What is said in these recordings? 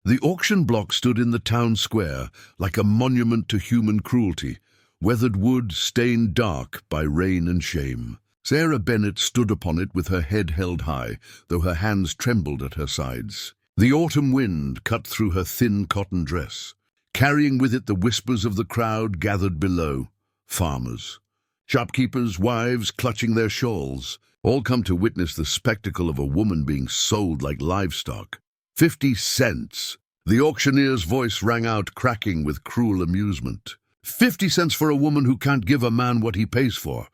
The auction block stood in the town square like a monument to human cruelty, weathered wood stained dark by rain and shame. Sarah Bennet stood upon it with her head held high, though her hands trembled at her sides. The autumn wind cut through her thin cotton dress, carrying with it the whispers of the crowd gathered below. Farmers, shopkeepers, wives clutching their shawls, all come to witness the spectacle of a woman being sold like livestock. 50 cents! The auctioneer's voice rang out, cracking with cruel amusement. 50 cents for a woman who can't give a man what he pays for.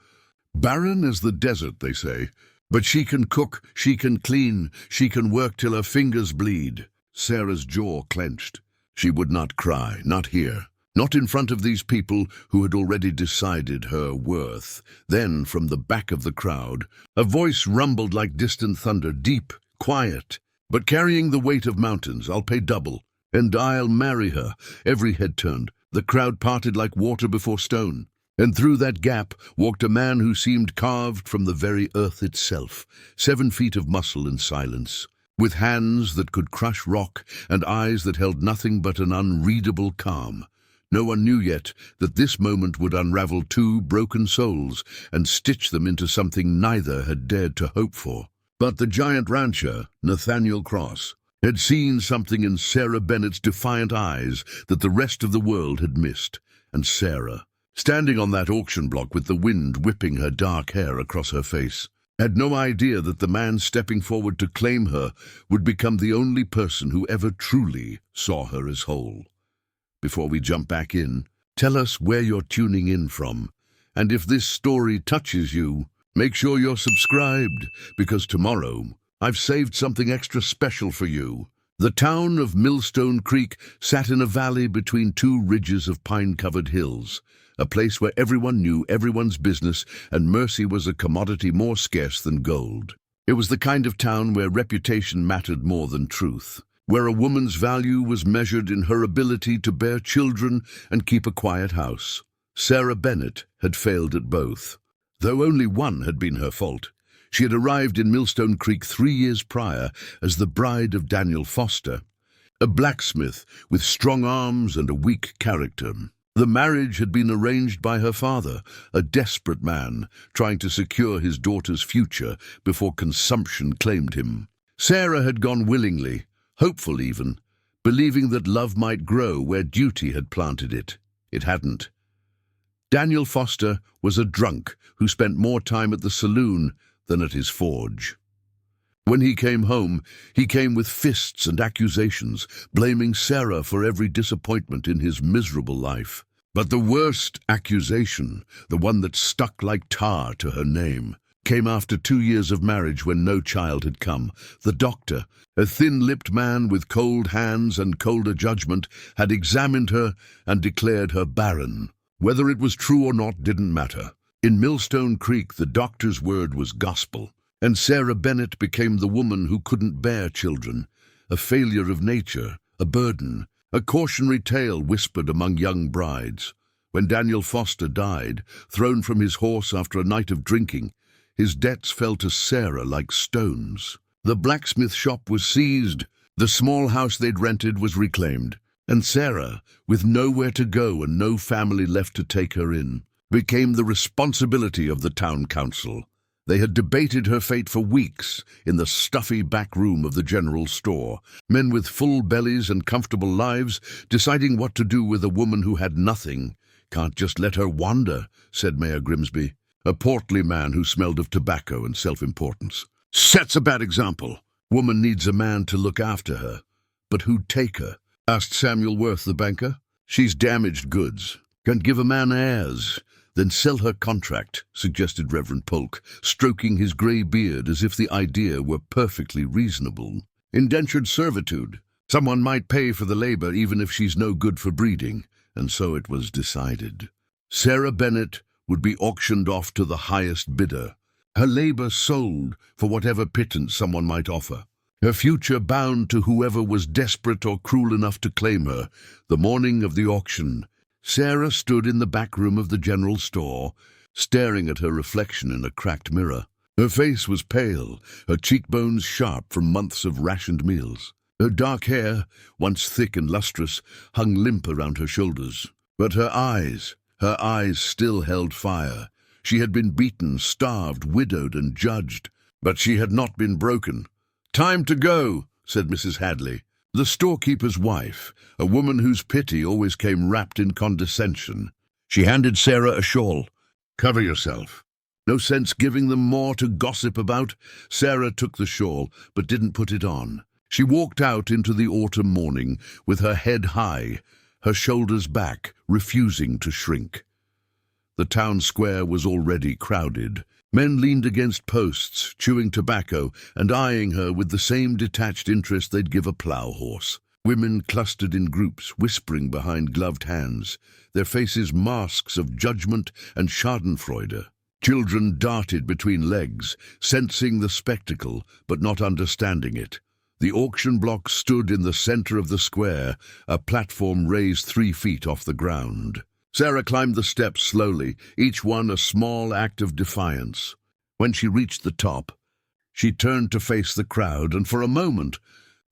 Barren as the desert, they say. But she can cook, she can clean, she can work till her fingers bleed. Sarah's jaw clenched. She would not cry, not here. Not in front of these people who had already decided her worth. Then, from the back of the crowd, a voice rumbled like distant thunder, deep, quiet, but carrying the weight of mountains. I'll pay double, and I'll marry her. Every head turned. The crowd parted like water before stone. And through that gap walked a man who seemed carved from the very earth itself, 7 feet of muscle and silence, with hands that could crush rock and eyes that held nothing but an unreadable calm. No one knew yet that this moment would unravel 2 broken souls and stitch them into something neither had dared to hope for. But the giant rancher, Nathaniel Cross, had seen something in Sarah Bennet's defiant eyes that the rest of the world had missed. And Sarah, standing on that auction block with the wind whipping her dark hair across her face, had no idea that the man stepping forward to claim her would become the only person who ever truly saw her as whole. Before we jump back in, tell us where you're tuning in from, and if this story touches you, make sure you're subscribed, because tomorrow I've saved something extra special for you. The town of Millstone Creek sat in a valley between 2 ridges of pine-covered hills, a place where everyone knew everyone's business and mercy was a commodity more scarce than gold. It was the kind of town where reputation mattered more than truth, where a woman's value was measured in her ability to bear children and keep a quiet house. Sarah Bennet had failed at both, though only one had been her fault. She had arrived in Millstone Creek 3 years prior as the bride of Daniel Foster, a blacksmith with strong arms and a weak character. The marriage had been arranged by her father, a desperate man trying to secure his daughter's future before consumption claimed him. Sarah had gone willingly, hopeful even, believing that love might grow where duty had planted it. It hadn't. Daniel Foster was a drunk who spent more time at the saloon than at his forge. When he came home, he came with fists and accusations, blaming Sarah for every disappointment in his miserable life. But the worst accusation, the one that stuck like tar to her name, came after 2 years of marriage when no child had come. The doctor, a thin-lipped man with cold hands and colder judgment, had examined her and declared her barren. Whether it was true or not didn't matter. In Millstone Creek, the doctor's word was gospel, and Sarah Bennet became the woman who couldn't bear children, a failure of nature, a burden, a cautionary tale whispered among young brides. When Daniel Foster died, thrown from his horse after a night of drinking, his debts fell to Sarah like stones. The blacksmith shop was seized, the small house they'd rented was reclaimed, and Sarah, with nowhere to go and no family left to take her in, became the responsibility of the town council. They had debated her fate for weeks in the stuffy back room of the general store, men with full bellies and comfortable lives deciding what to do with a woman who had nothing. "Can't just let her wander," said Mayor Grimsby, a portly man who smelled of tobacco and self-importance. "Sets a bad example. Woman needs a man to look after her." "But who'd take her?" asked Samuel Worth, the banker. "She's damaged goods. Can't give a man heirs." "Then sell her contract," suggested Reverend Polk, stroking his grey beard as if the idea were perfectly reasonable. "Indentured servitude. Someone might pay for the labor even if she's no good for breeding." And so it was decided. Sarah Bennet would be auctioned off to the highest bidder, her labor sold for whatever pittance someone might offer, her future bound to whoever was desperate or cruel enough to claim her. The morning of the auction, Sarah stood in the back room of the general store, staring at her reflection in a cracked mirror. Her face was pale, her cheekbones sharp from months of rationed meals. Her dark hair, once thick and lustrous, hung limp around her shoulders. But her eyes still held fire. She had been beaten, starved, widowed, and judged, but she had not been broken. "Time to go," said Mrs. Hadley, the storekeeper's wife, a woman whose pity always came wrapped in condescension. She handed Sarah a shawl. "Cover yourself." No sense giving them more to gossip about. Sarah took the shawl, but didn't put it on. She walked out into the autumn morning with her head high, her shoulders back, refusing to shrink. The town square was already crowded. Men leaned against posts, chewing tobacco and eyeing her with the same detached interest they'd give a plough horse. Women clustered in groups, whispering behind gloved hands, their faces masks of judgment and schadenfreude. Children darted between legs, sensing the spectacle but not understanding it. The auction block stood in the center of the square, a platform raised 3 feet off the ground. Sarah climbed the steps slowly, each one a small act of defiance. When she reached the top, she turned to face the crowd, and for a moment,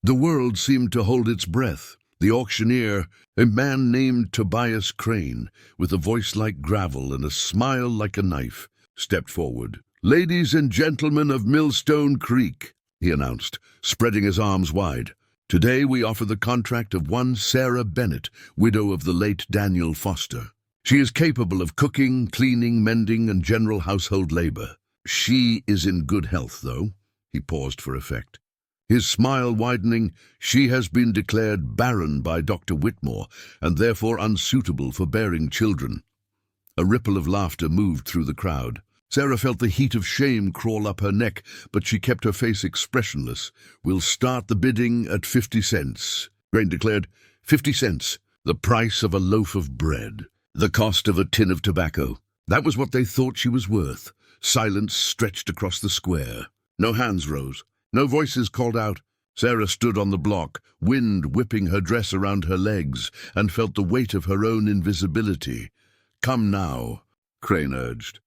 the world seemed to hold its breath. The auctioneer, a man named Tobias Crane, with a voice like gravel and a smile like a knife, stepped forward. "Ladies and gentlemen of Millstone Creek," he announced, spreading his arms wide. "Today we offer the contract of one Sarah Bennett, widow of the late Daniel Foster. She is capable of cooking, cleaning, mending, and general household labor. She is in good health, though." He paused for effect. His smile widening. "She has been declared barren by Dr. Whitmore, and therefore unsuitable for bearing children." A ripple of laughter moved through the crowd. Sarah felt the heat of shame crawl up her neck, but she kept her face expressionless. "We'll start the bidding at 50 cents, Crane declared. 50 cents, the price of a loaf of bread, the cost of a tin of tobacco. That was what they thought she was worth. Silence stretched across the square. No hands rose. No voices called out. Sarah stood on the block, wind whipping her dress around her legs, and felt the weight of her own invisibility. "Come now," Crane urged.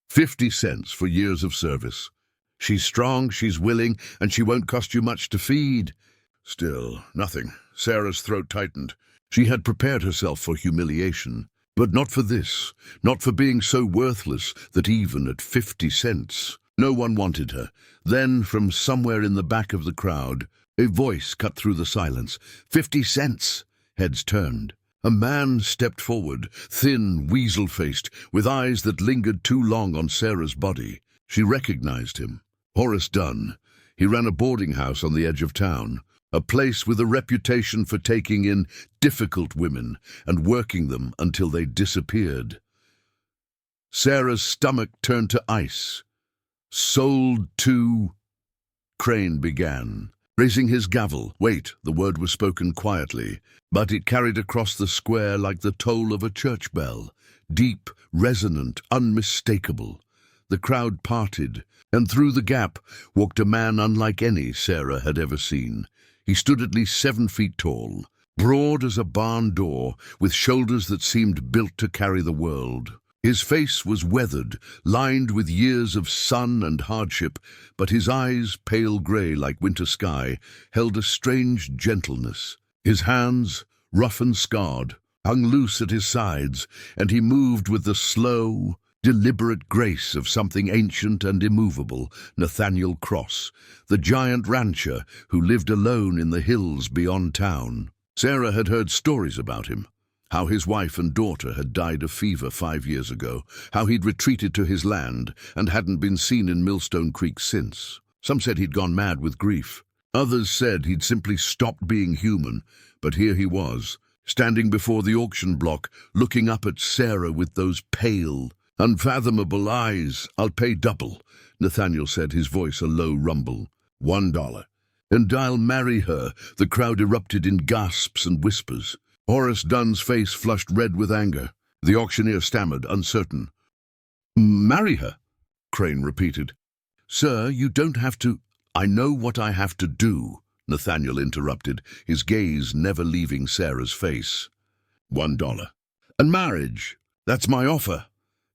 50 cents for years of service. She's strong, she's willing, and she won't cost you much to feed." Still, nothing. Sarah's throat tightened. She had prepared herself for humiliation, but not for this, not for being so worthless that even at 50 cents, no one wanted her. Then, from somewhere in the back of the crowd, a voice cut through the silence. 50 cents! Heads turned. A man stepped forward, thin, weasel-faced, with eyes that lingered too long on Sarah's body. She recognized him. Horace Dunn. He ran a boarding house on the edge of town, a place with a reputation for taking in difficult women and working them until they disappeared. Sarah's stomach turned to ice. "Sold to—" Crane began, raising his gavel. "Wait," the word was spoken quietly, but it carried across the square like the toll of a church bell, deep, resonant, unmistakable. The crowd parted, and through the gap walked a man unlike any Sarah had ever seen. He stood at least 7 feet tall, broad as a barn door, with shoulders that seemed built to carry the world. His face was weathered, lined with years of sun and hardship, but his eyes, pale grey like winter sky, held a strange gentleness. His hands, rough and scarred, hung loose at his sides, and he moved with the slow, deliberate grace of something ancient and immovable. Nathaniel Cross, the giant rancher who lived alone in the hills beyond town. Sarah had heard stories about him. How his wife and daughter had died of fever 5 years ago, how he'd retreated to his land and hadn't been seen in Millstone Creek since. Some said he'd gone mad with grief. Others said he'd simply stopped being human, but here he was, standing before the auction block, looking up at Sarah with those pale, unfathomable eyes. "I'll pay double," Nathaniel said, his voice a low rumble. $1. "And I'll marry her." The crowd erupted in gasps and whispers. Horace Dunn's face flushed red with anger. The auctioneer stammered, uncertain. "Marry her?" Crane repeated. "Sir, you don't have to—" "I know what I have to do," Nathaniel interrupted, his gaze never leaving Sarah's face. $1. "And marriage? That's my offer."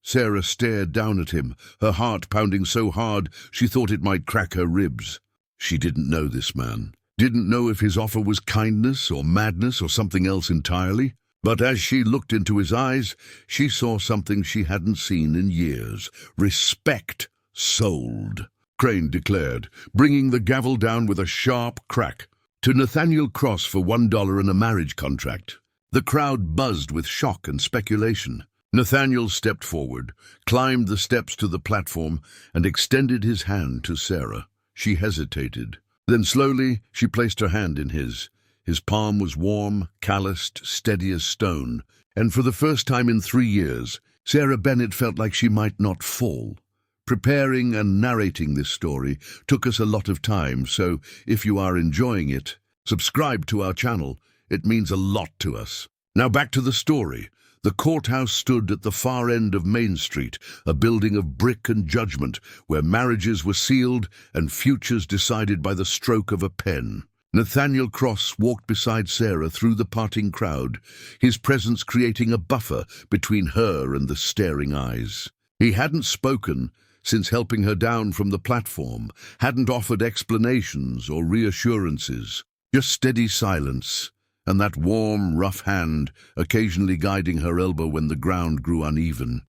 Sarah stared down at him, her heart pounding so hard she thought it might crack her ribs. She didn't know this man. didn't know if his offer was kindness or madness or something else entirely. But as she looked into his eyes, she saw something she hadn't seen in years. Respect. Sold, Crane declared, bringing the gavel down with a sharp crack. To Nathaniel Cross for $1 and a marriage contract. The crowd buzzed with shock and speculation. Nathaniel stepped forward, climbed the steps to the platform, and extended his hand to Sarah. She hesitated. Then slowly she placed her hand in his. His palm was warm, calloused, steady as stone, and for the first time in 3 years, Sarah Bennett felt like she might not fall. Preparing and narrating this story took us a lot of time, so if you are enjoying it, subscribe to our channel. It means a lot to us. Now back to the story. The courthouse stood at the far end of Main Street, a building of brick and judgment, where marriages were sealed and futures decided by the stroke of a pen. Nathaniel Cross walked beside Sarah through the parting crowd, his presence creating a buffer between her and the staring eyes. He hadn't spoken since helping her down from the platform, hadn't offered explanations or reassurances, just steady silence, and that warm, rough hand occasionally guiding her elbow when the ground grew uneven.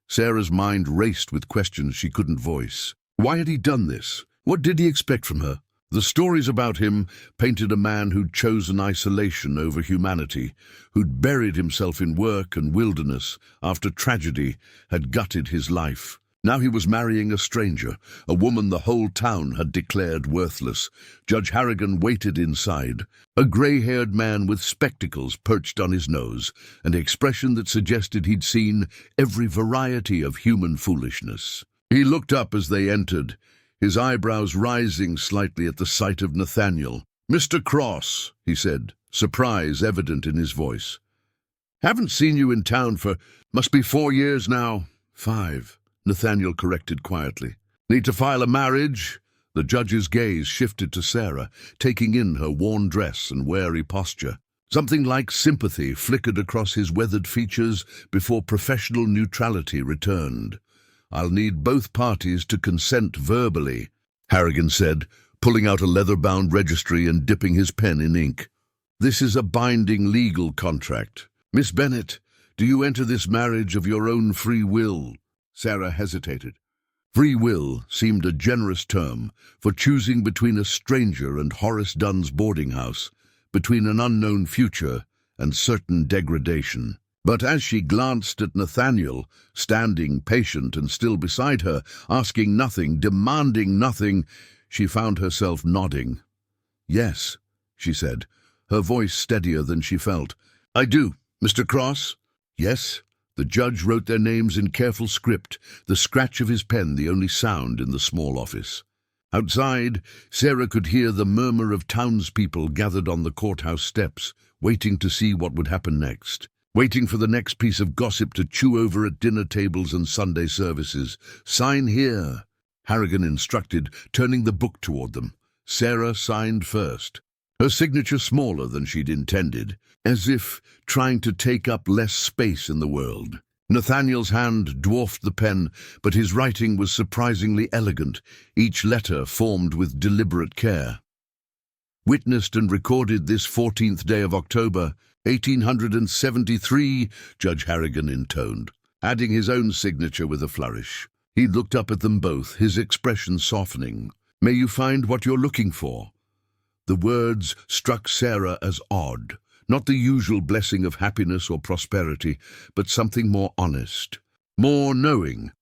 Sarah's mind raced with questions she couldn't voice. Why had he done this? What did he expect from her? The stories about him painted a man who'd chosen isolation over humanity, who'd buried himself in work and wilderness after tragedy had gutted his life. Now he was marrying a stranger, a woman the whole town had declared worthless. Judge Harrigan waited inside, a grey-haired man with spectacles perched on his nose, an expression that suggested he'd seen every variety of human foolishness. He looked up as they entered, his eyebrows rising slightly at the sight of Nathaniel. "Mr. Cross," he said, surprise evident in his voice. "Haven't seen you in town for, must be 4 years now." "5. Nathaniel corrected quietly. "Need to file a marriage?" The judge's gaze shifted to Sarah, taking in her worn dress and wary posture. Something like sympathy flickered across his weathered features before professional neutrality returned. "I'll need both parties to consent verbally," Harrigan said, pulling out a leather-bound registry and dipping his pen in ink. "This is a binding legal contract. Miss Bennett, do you enter this marriage of your own free will?" Sarah hesitated. Free will seemed a generous term for choosing between a stranger and Horace Dunn's boarding house, between an unknown future and certain degradation. But as she glanced at Nathaniel, standing patient and still beside her, asking nothing, demanding nothing, she found herself nodding. "Yes," she said, her voice steadier than she felt. "I do, Mr. Cross." "Yes." The judge wrote their names in careful script, the scratch of his pen the only sound in the small office. Outside, Sarah could hear the murmur of townspeople gathered on the courthouse steps, waiting to see what would happen next, waiting for the next piece of gossip to chew over at dinner tables and Sunday services. "Sign here," Harrigan instructed, turning the book toward them. Sarah signed first, her signature smaller than she'd intended, as if trying to take up less space in the world. Nathaniel's hand dwarfed the pen, but his writing was surprisingly elegant, each letter formed with deliberate care. "Witnessed and recorded this 14th day of October, 1873, Judge Harrigan intoned, adding his own signature with a flourish. He looked up at them both, his expression softening. "May you find what you're looking for." The words struck Sarah as odd. Not the usual blessing of happiness or prosperity, but something more honest, more knowing.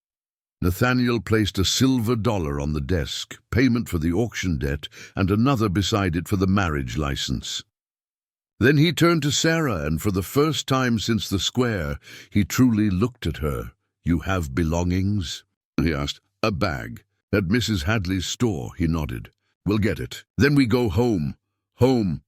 Nathaniel placed a silver dollar on the desk, payment for the auction debt, and another beside it for the marriage license. Then he turned to Sarah, and for the first time since the square, he truly looked at her. "You have belongings?" he asked. "A bag. At Mrs. Hadley's store," he nodded. "We'll get it. Then we go home. Home."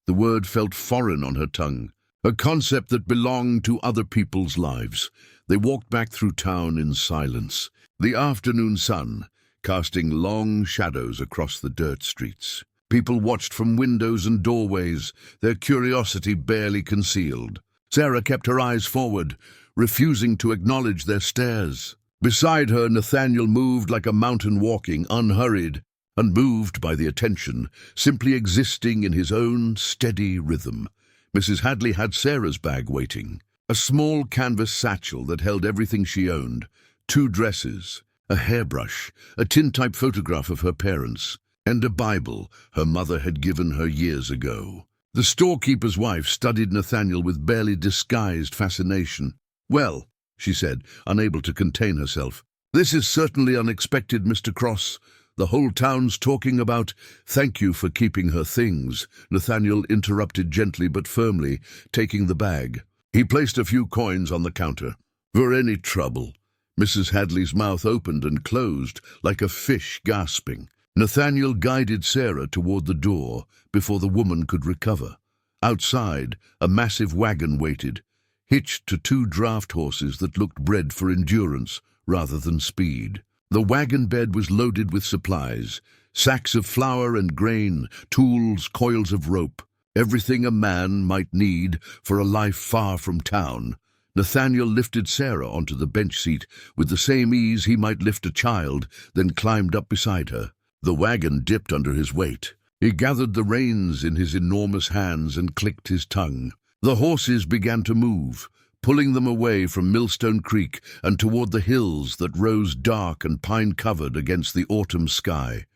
The word felt foreign on her tongue, a concept that belonged to other people's lives. They walked back through town in silence, the afternoon sun casting long shadows across the dirt streets. People watched from windows and doorways, their curiosity barely concealed. Sarah kept her eyes forward, refusing to acknowledge their stares. Beside her, Nathaniel moved like a mountain walking, unhurried, unmoved by the attention, simply existing in his own steady rhythm. Mrs. Hadley had Sarah's bag waiting, a small canvas satchel that held everything she owned, 2 dresses, a hairbrush, a tintype photograph of her parents, and a Bible her mother had given her years ago. The storekeeper's wife studied Nathaniel with barely disguised fascination. "Well," she said, unable to contain herself, "this is certainly unexpected, Mr. Cross. The whole town's talking about—" "Thank you for keeping her things," Nathaniel interrupted gently but firmly, taking the bag. He placed a few coins on the counter. "For any trouble." Mrs. Hadley's mouth opened and closed, like a fish gasping. Nathaniel guided Sarah toward the door before the woman could recover. Outside, a massive wagon waited, hitched to 2 draft horses that looked bred for endurance rather than speed. The wagon bed was loaded with supplies, sacks of flour and grain, tools, coils of rope, everything a man might need for a life far from town. Nathaniel lifted Sarah onto the bench seat with the same ease he might lift a child, then climbed up beside her. The wagon dipped under his weight. He gathered the reins in his enormous hands and clicked his tongue. The horses began to move, pulling them away from Millstone Creek and toward the hills that rose dark and pine-covered against the autumn sky.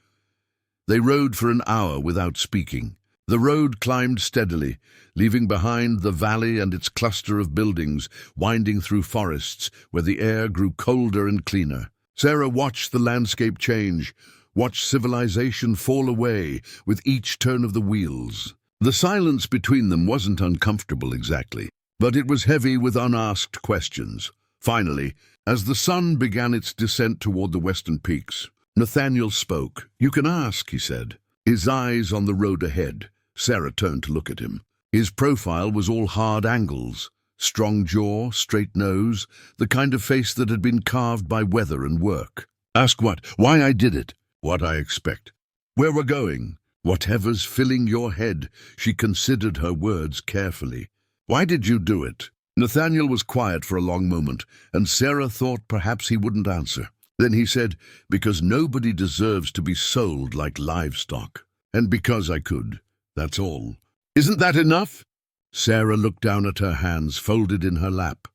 They rode for an hour without speaking. The road climbed steadily, leaving behind the valley and its cluster of buildings, winding through forests where the air grew colder and cleaner. Sarah watched the landscape change, watched civilization fall away with each turn of the wheels. The silence between them wasn't uncomfortable exactly, but it was heavy with unasked questions. Finally, as the sun began its descent toward the western peaks, Nathaniel spoke. "You can ask," he said. His eyes on the road ahead. Sarah turned to look at him. His profile was all hard angles. Strong jaw, straight nose, the kind of face that had been carved by weather and work. "Ask what? Why I did it. What I expect. Where we're going. Whatever's filling your head." She considered her words carefully. "Why did you do it?" Nathaniel was quiet for a long moment, and Sarah thought perhaps he wouldn't answer. Then he said, "Because nobody deserves to be sold like livestock. And because I could. That's all." "Isn't that enough?" Sarah looked down at her hands folded in her lap.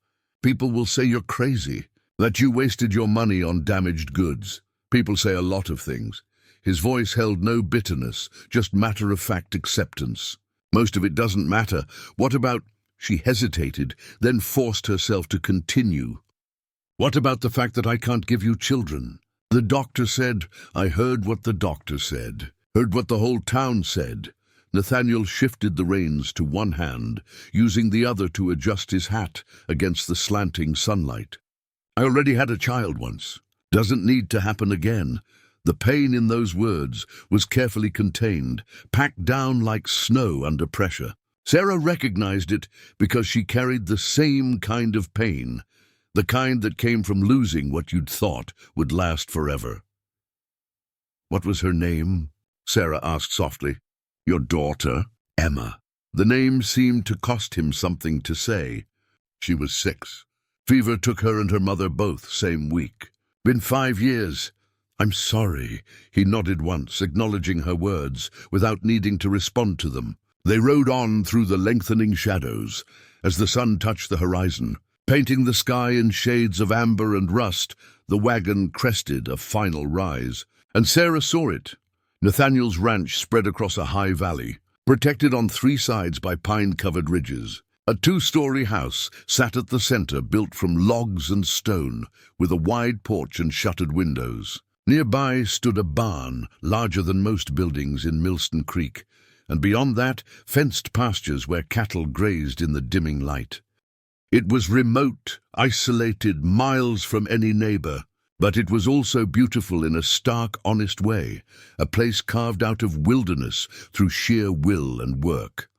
"People will say you're crazy, that you wasted your money on damaged goods. People say a lot of things." His voice held no bitterness, just matter-of-fact acceptance. "Most of it doesn't matter. What about—" She hesitated, then forced herself to continue. "What about the fact that I can't give you children? The doctor said—" "I heard what the doctor said. Heard what the whole town said." Nathaniel shifted the reins to one hand, using the other to adjust his hat against the slanting sunlight. "I already had a child once. Doesn't need to happen again." The pain in those words was carefully contained, packed down like snow under pressure. Sarah recognized it because she carried the same kind of pain, the kind that came from losing what you'd thought would last forever. "What was her name?" Sarah asked softly. "Your daughter, Emma." The name seemed to cost him something to say. "She was 6. Fever took her and her mother both same week. Been 5 years. I'm sorry." He nodded once, acknowledging her words, without needing to respond to them. They rode on through the lengthening shadows, as the sun touched the horizon. Painting the sky in shades of amber and rust, the wagon crested a final rise. And Sarah saw it. Nathaniel's ranch spread across a high valley, protected on 3 sides by pine-covered ridges. A 2-story house sat at the center, built from logs and stone, with a wide porch and shuttered windows. Nearby stood a barn, larger than most buildings in Millstone Creek, and beyond that, fenced pastures where cattle grazed in the dimming light. It was remote, isolated, miles from any neighbor, but it was also beautiful in a stark, honest way, a place carved out of wilderness through sheer will and work.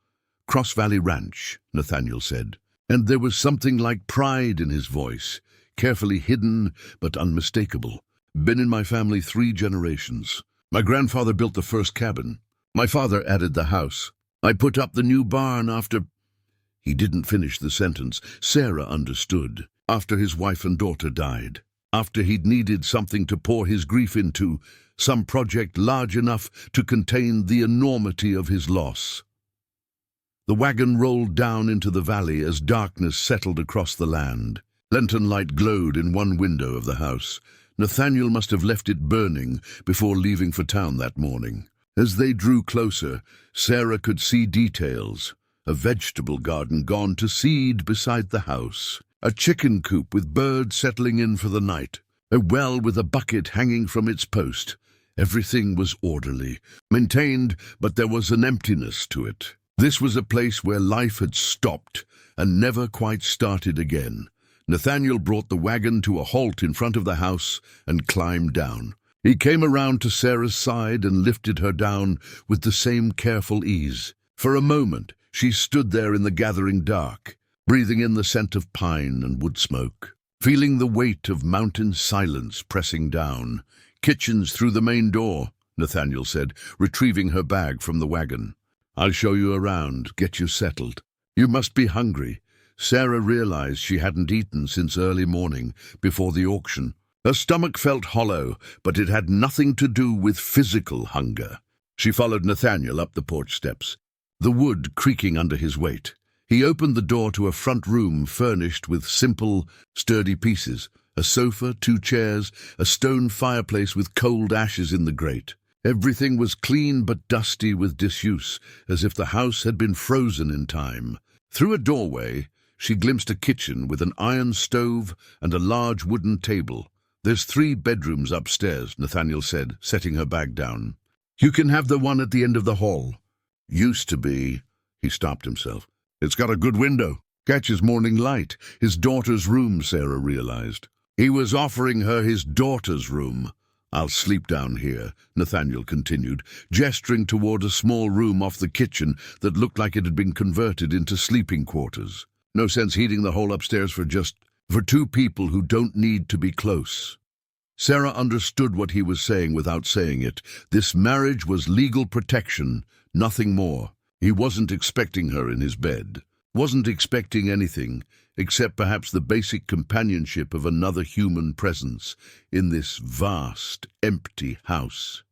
"Cross Valley Ranch," Nathaniel said, and there was something like pride in his voice, carefully hidden but unmistakable. "Been in my family 3 generations. My grandfather built the first cabin. My father added the house. I put up the new barn after—" He didn't finish the sentence. Sarah understood. "After his wife and daughter died." after he'd needed something to pour his grief into, some project large enough to contain the enormity of his loss. The wagon rolled down into the valley as darkness settled across the land. Lantern light glowed in one window of the house. Nathaniel must have left it burning before leaving for town that morning. As they drew closer, Sarah could see details. A vegetable garden gone to seed beside the house. A chicken coop with birds settling in for the night. A well with a bucket hanging from its post. Everything was orderly, maintained, but there was an emptiness to it. This was a place where life had stopped and never quite started again. Nathaniel brought the wagon to a halt in front of the house and climbed down. He came around to Sarah's side and lifted her down with the same careful ease. For a moment, she stood there in the gathering dark, breathing in the scent of pine and wood smoke, feeling the weight of mountain silence pressing down. "Kitchen's through the main door," Nathaniel said, retrieving her bag from the wagon. "I'll show you around, get you settled. You must be hungry." Sarah realized she hadn't eaten since early morning, before the auction. Her stomach felt hollow, but it had nothing to do with physical hunger. She followed Nathaniel up the porch steps, the wood creaking under his weight. He opened the door to a front room furnished with simple, sturdy pieces. A sofa, 2 chairs, a stone fireplace with cold ashes in the grate. Everything was clean but dusty with disuse, as if the house had been frozen in time. Through a doorway, she glimpsed a kitchen with an iron stove and a large wooden table. "There's 3 bedrooms upstairs," Nathaniel said, setting her bag down. "You can have the one at the end of the hall." "Used to be." He stopped himself. "It's got a good window. Catches morning light." His daughter's room, Sarah realized. He was offering her his daughter's room. "I'll sleep down here," Nathaniel continued, gesturing toward a small room off the kitchen that looked like it had been converted into sleeping quarters. "No sense heating the whole upstairs for 2 people who don't need to be close." Sarah understood what he was saying without saying it. This marriage was legal protection, nothing more. He wasn't expecting her in his bed. Wasn't expecting anything, except perhaps the basic companionship of another human presence in this vast, empty house.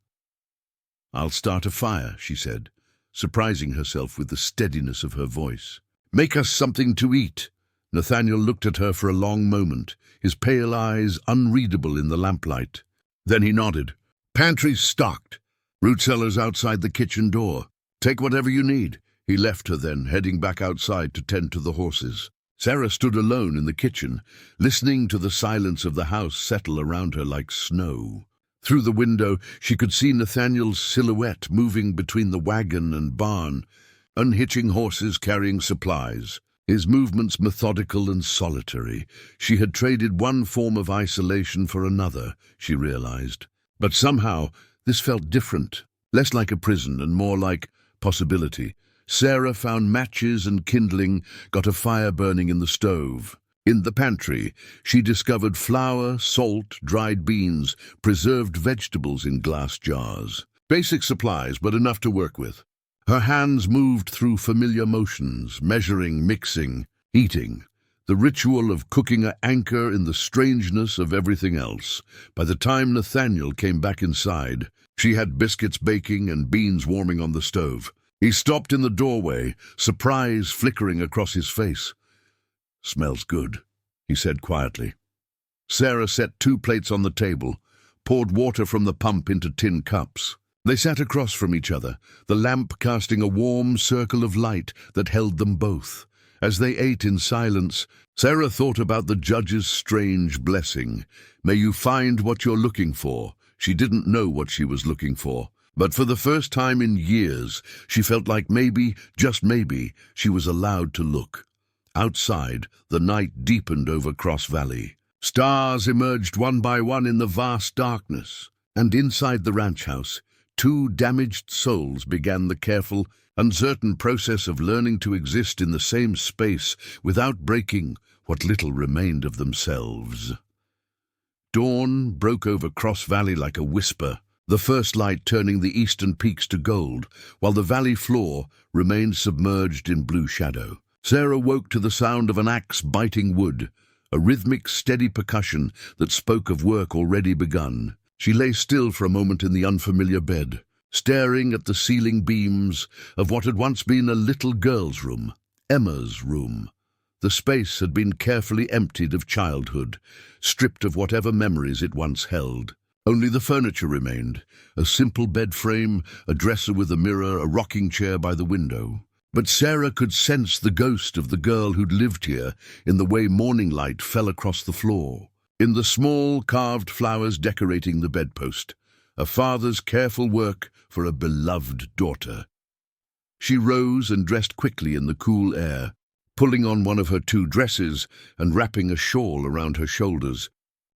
"I'll start a fire," she said, surprising herself with the steadiness of her voice. "Make us something to eat." Nathaniel looked at her for a long moment, his pale eyes unreadable in the lamplight. Then he nodded. "Pantry's stocked. Root cellars outside the kitchen door. Take whatever you need." He left her then, heading back outside to tend to the horses. Sarah stood alone in the kitchen, listening to the silence of the house settle around her like snow. Through the window, she could see Nathaniel's silhouette moving between the wagon and barn, unhitching horses carrying supplies. His movements methodical and solitary. She had traded one form of isolation for another, she realized. But somehow, this felt different, less like a prison and more like possibility. Sarah found matches and kindling, got a fire burning in the stove. In the pantry, she discovered flour, salt, dried beans, preserved vegetables in glass jars. Basic supplies, but enough to work with. Her hands moved through familiar motions, measuring, mixing, eating. The ritual of cooking an anchor in the strangeness of everything else. By the time Nathaniel came back inside, she had biscuits baking and beans warming on the stove. He stopped in the doorway, surprise flickering across his face. "Smells good," he said quietly. Sarah set 2 plates on the table, poured water from the pump into tin cups. They sat across from each other, the lamp casting a warm circle of light that held them both. As they ate in silence, Sarah thought about the judge's strange blessing. "May you find what you're looking for." She didn't know what she was looking for. But for the first time in years, she felt like maybe, just maybe, she was allowed to look. Outside, the night deepened over Cross Valley. Stars emerged one by one in the vast darkness. And inside the ranch house, 2 damaged souls began the careful, uncertain process of learning to exist in the same space without breaking what little remained of themselves. Dawn broke over Cross Valley like a whisper, the first light turning the eastern peaks to gold, while the valley floor remained submerged in blue shadow. Sarah woke to the sound of an axe biting wood, a rhythmic, steady percussion that spoke of work already begun. She lay still for a moment in the unfamiliar bed, staring at the ceiling beams of what had once been a little girl's room, Emma's room. The space had been carefully emptied of childhood, stripped of whatever memories it once held. Only the furniture remained, a simple bed frame, a dresser with a mirror, a rocking chair by the window. But Sarah could sense the ghost of the girl who'd lived here in the way morning light fell across the floor, in the small carved flowers decorating the bedpost, a father's careful work for a beloved daughter. She rose and dressed quickly in the cool air, pulling on one of her 2 dresses and wrapping a shawl around her shoulders.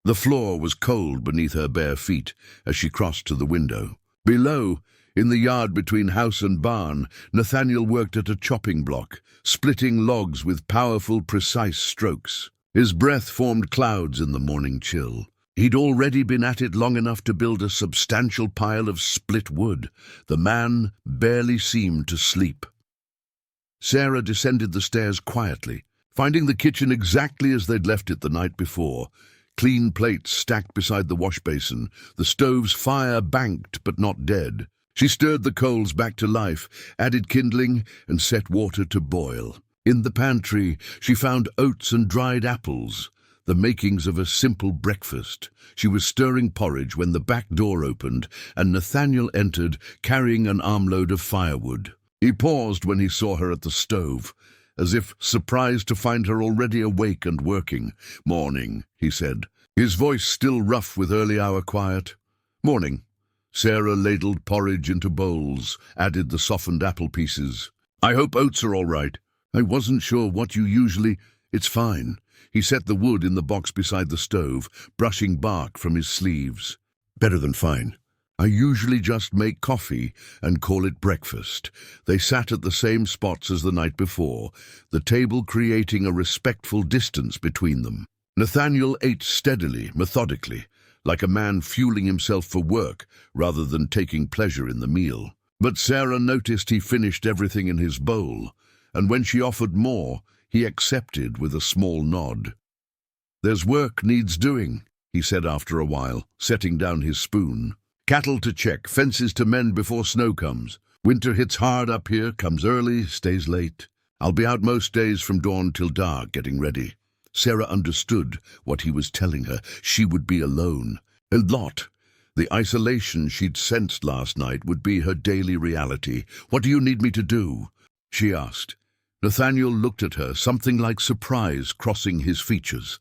The floor was cold beneath her bare feet as she crossed to the window. Below, in the yard between house and barn, Nathaniel worked at a chopping block, splitting logs with powerful, precise strokes. His breath formed clouds in the morning chill. He'd already been at it long enough to build a substantial pile of split wood. The man barely seemed to sleep. Sarah descended the stairs quietly, finding the kitchen exactly as they'd left it the night before. Clean plates stacked beside the wash basin, the stove's fire banked but not dead. She stirred the coals back to life, added kindling, and set water to boil. In the pantry, she found oats and dried apples, the makings of a simple breakfast. She was stirring porridge when the back door opened, and Nathaniel entered, carrying an armload of firewood. He paused when he saw her at the stove, as if surprised to find her already awake and working. "Morning," he said, his voice still rough with early-hour quiet. "Morning." Sarah ladled porridge into bowls, added the softened apple pieces. "I hope oats are all right. I wasn't sure what you usually—" "It's fine." He set the wood in the box beside the stove, brushing bark from his sleeves. "Better than fine. I usually just make coffee and call it breakfast." They sat at the same spots as the night before, the table creating a respectful distance between them. Nathaniel ate steadily, methodically, like a man fueling himself for work rather than taking pleasure in the meal. But Sarah noticed he finished everything in his bowl, and when she offered more, he accepted with a small nod. "There's work needs doing," he said after a while, setting down his spoon. "Cattle to check, fences to mend before snow comes. Winter hits hard up here, comes early, stays late. I'll be out most days from dawn till dark, getting ready." Sarah understood what he was telling her. She would be alone. A lot. The isolation she'd sensed last night would be her daily reality. "What do you need me to do?" she asked. Nathaniel looked at her, something like surprise crossing his features.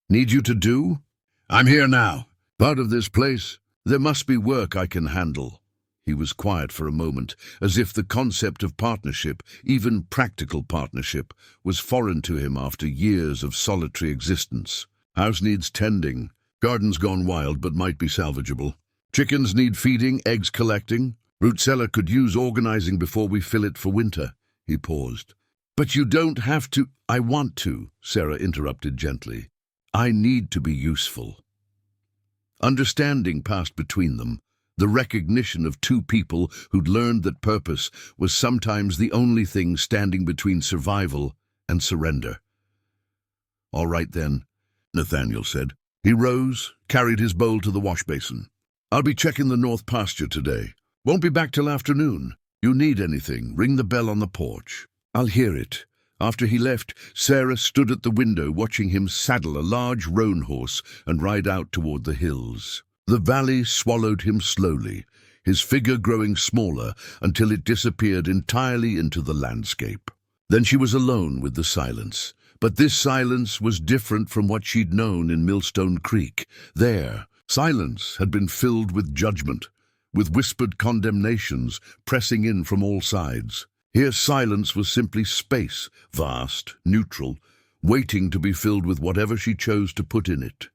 "Need you to do?" "I'm here now. Part of this place. There must be work I can handle." He was quiet for a moment, as if the concept of partnership, even practical partnership, was foreign to him after years of solitary existence. "House needs tending. Garden's gone wild but might be salvageable. Chickens need feeding, eggs collecting. Root cellar could use organizing before we fill it for winter." He paused. "But you don't have to—" "I want to," Sarah interrupted gently. "I need to be useful." Understanding passed between them, the recognition of 2 people who'd learned that purpose was sometimes the only thing standing between survival and surrender. "All right then," Nathaniel said. He rose, carried his bowl to the wash basin. "I'll be checking the north pasture today. Won't be back till afternoon. You need anything, ring the bell on the porch." "I'll hear it." After he left, Sarah stood at the window watching him saddle a large roan horse and ride out toward the hills. The valley swallowed him slowly, his figure growing smaller until it disappeared entirely into the landscape. Then she was alone with the silence. But this silence was different from what she'd known in Millstone Creek. There, silence had been filled with judgment, with whispered condemnations pressing in from all sides. Here silence was simply space, vast, neutral, waiting to be filled with whatever she chose to put in it.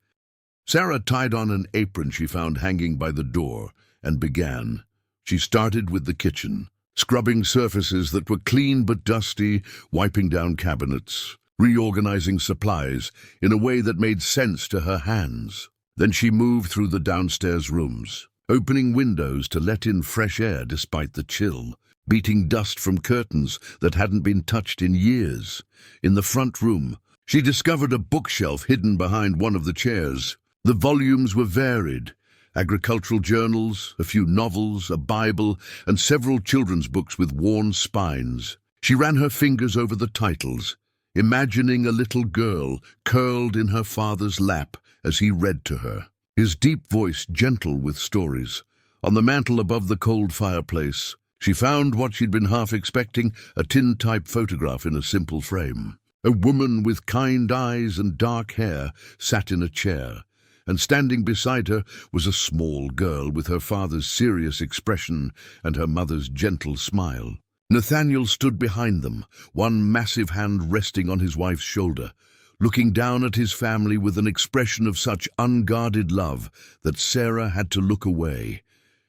Sarah tied on an apron she found hanging by the door and began. She started with the kitchen, scrubbing surfaces that were clean but dusty, wiping down cabinets, reorganizing supplies in a way that made sense to her hands. Then she moved through the downstairs rooms, opening windows to let in fresh air despite the chill, beating dust from curtains that hadn't been touched in years. In the front room, She discovered a bookshelf hidden behind one of the chairs. The volumes were varied: agricultural journals, a few novels, a Bible, and several children's books with worn spines. She ran her fingers over the titles, imagining a little girl curled in her father's lap as he read to her, his deep voice gentle with stories. On the mantel above the cold fireplace, she found what she'd been half expecting, a tin-type photograph in a simple frame. A woman with kind eyes and dark hair sat in a chair, and standing beside her was a small girl with her father's serious expression and her mother's gentle smile. Nathaniel stood behind them, one massive hand resting on his wife's shoulder, looking down at his family with an expression of such unguarded love that Sarah had to look away.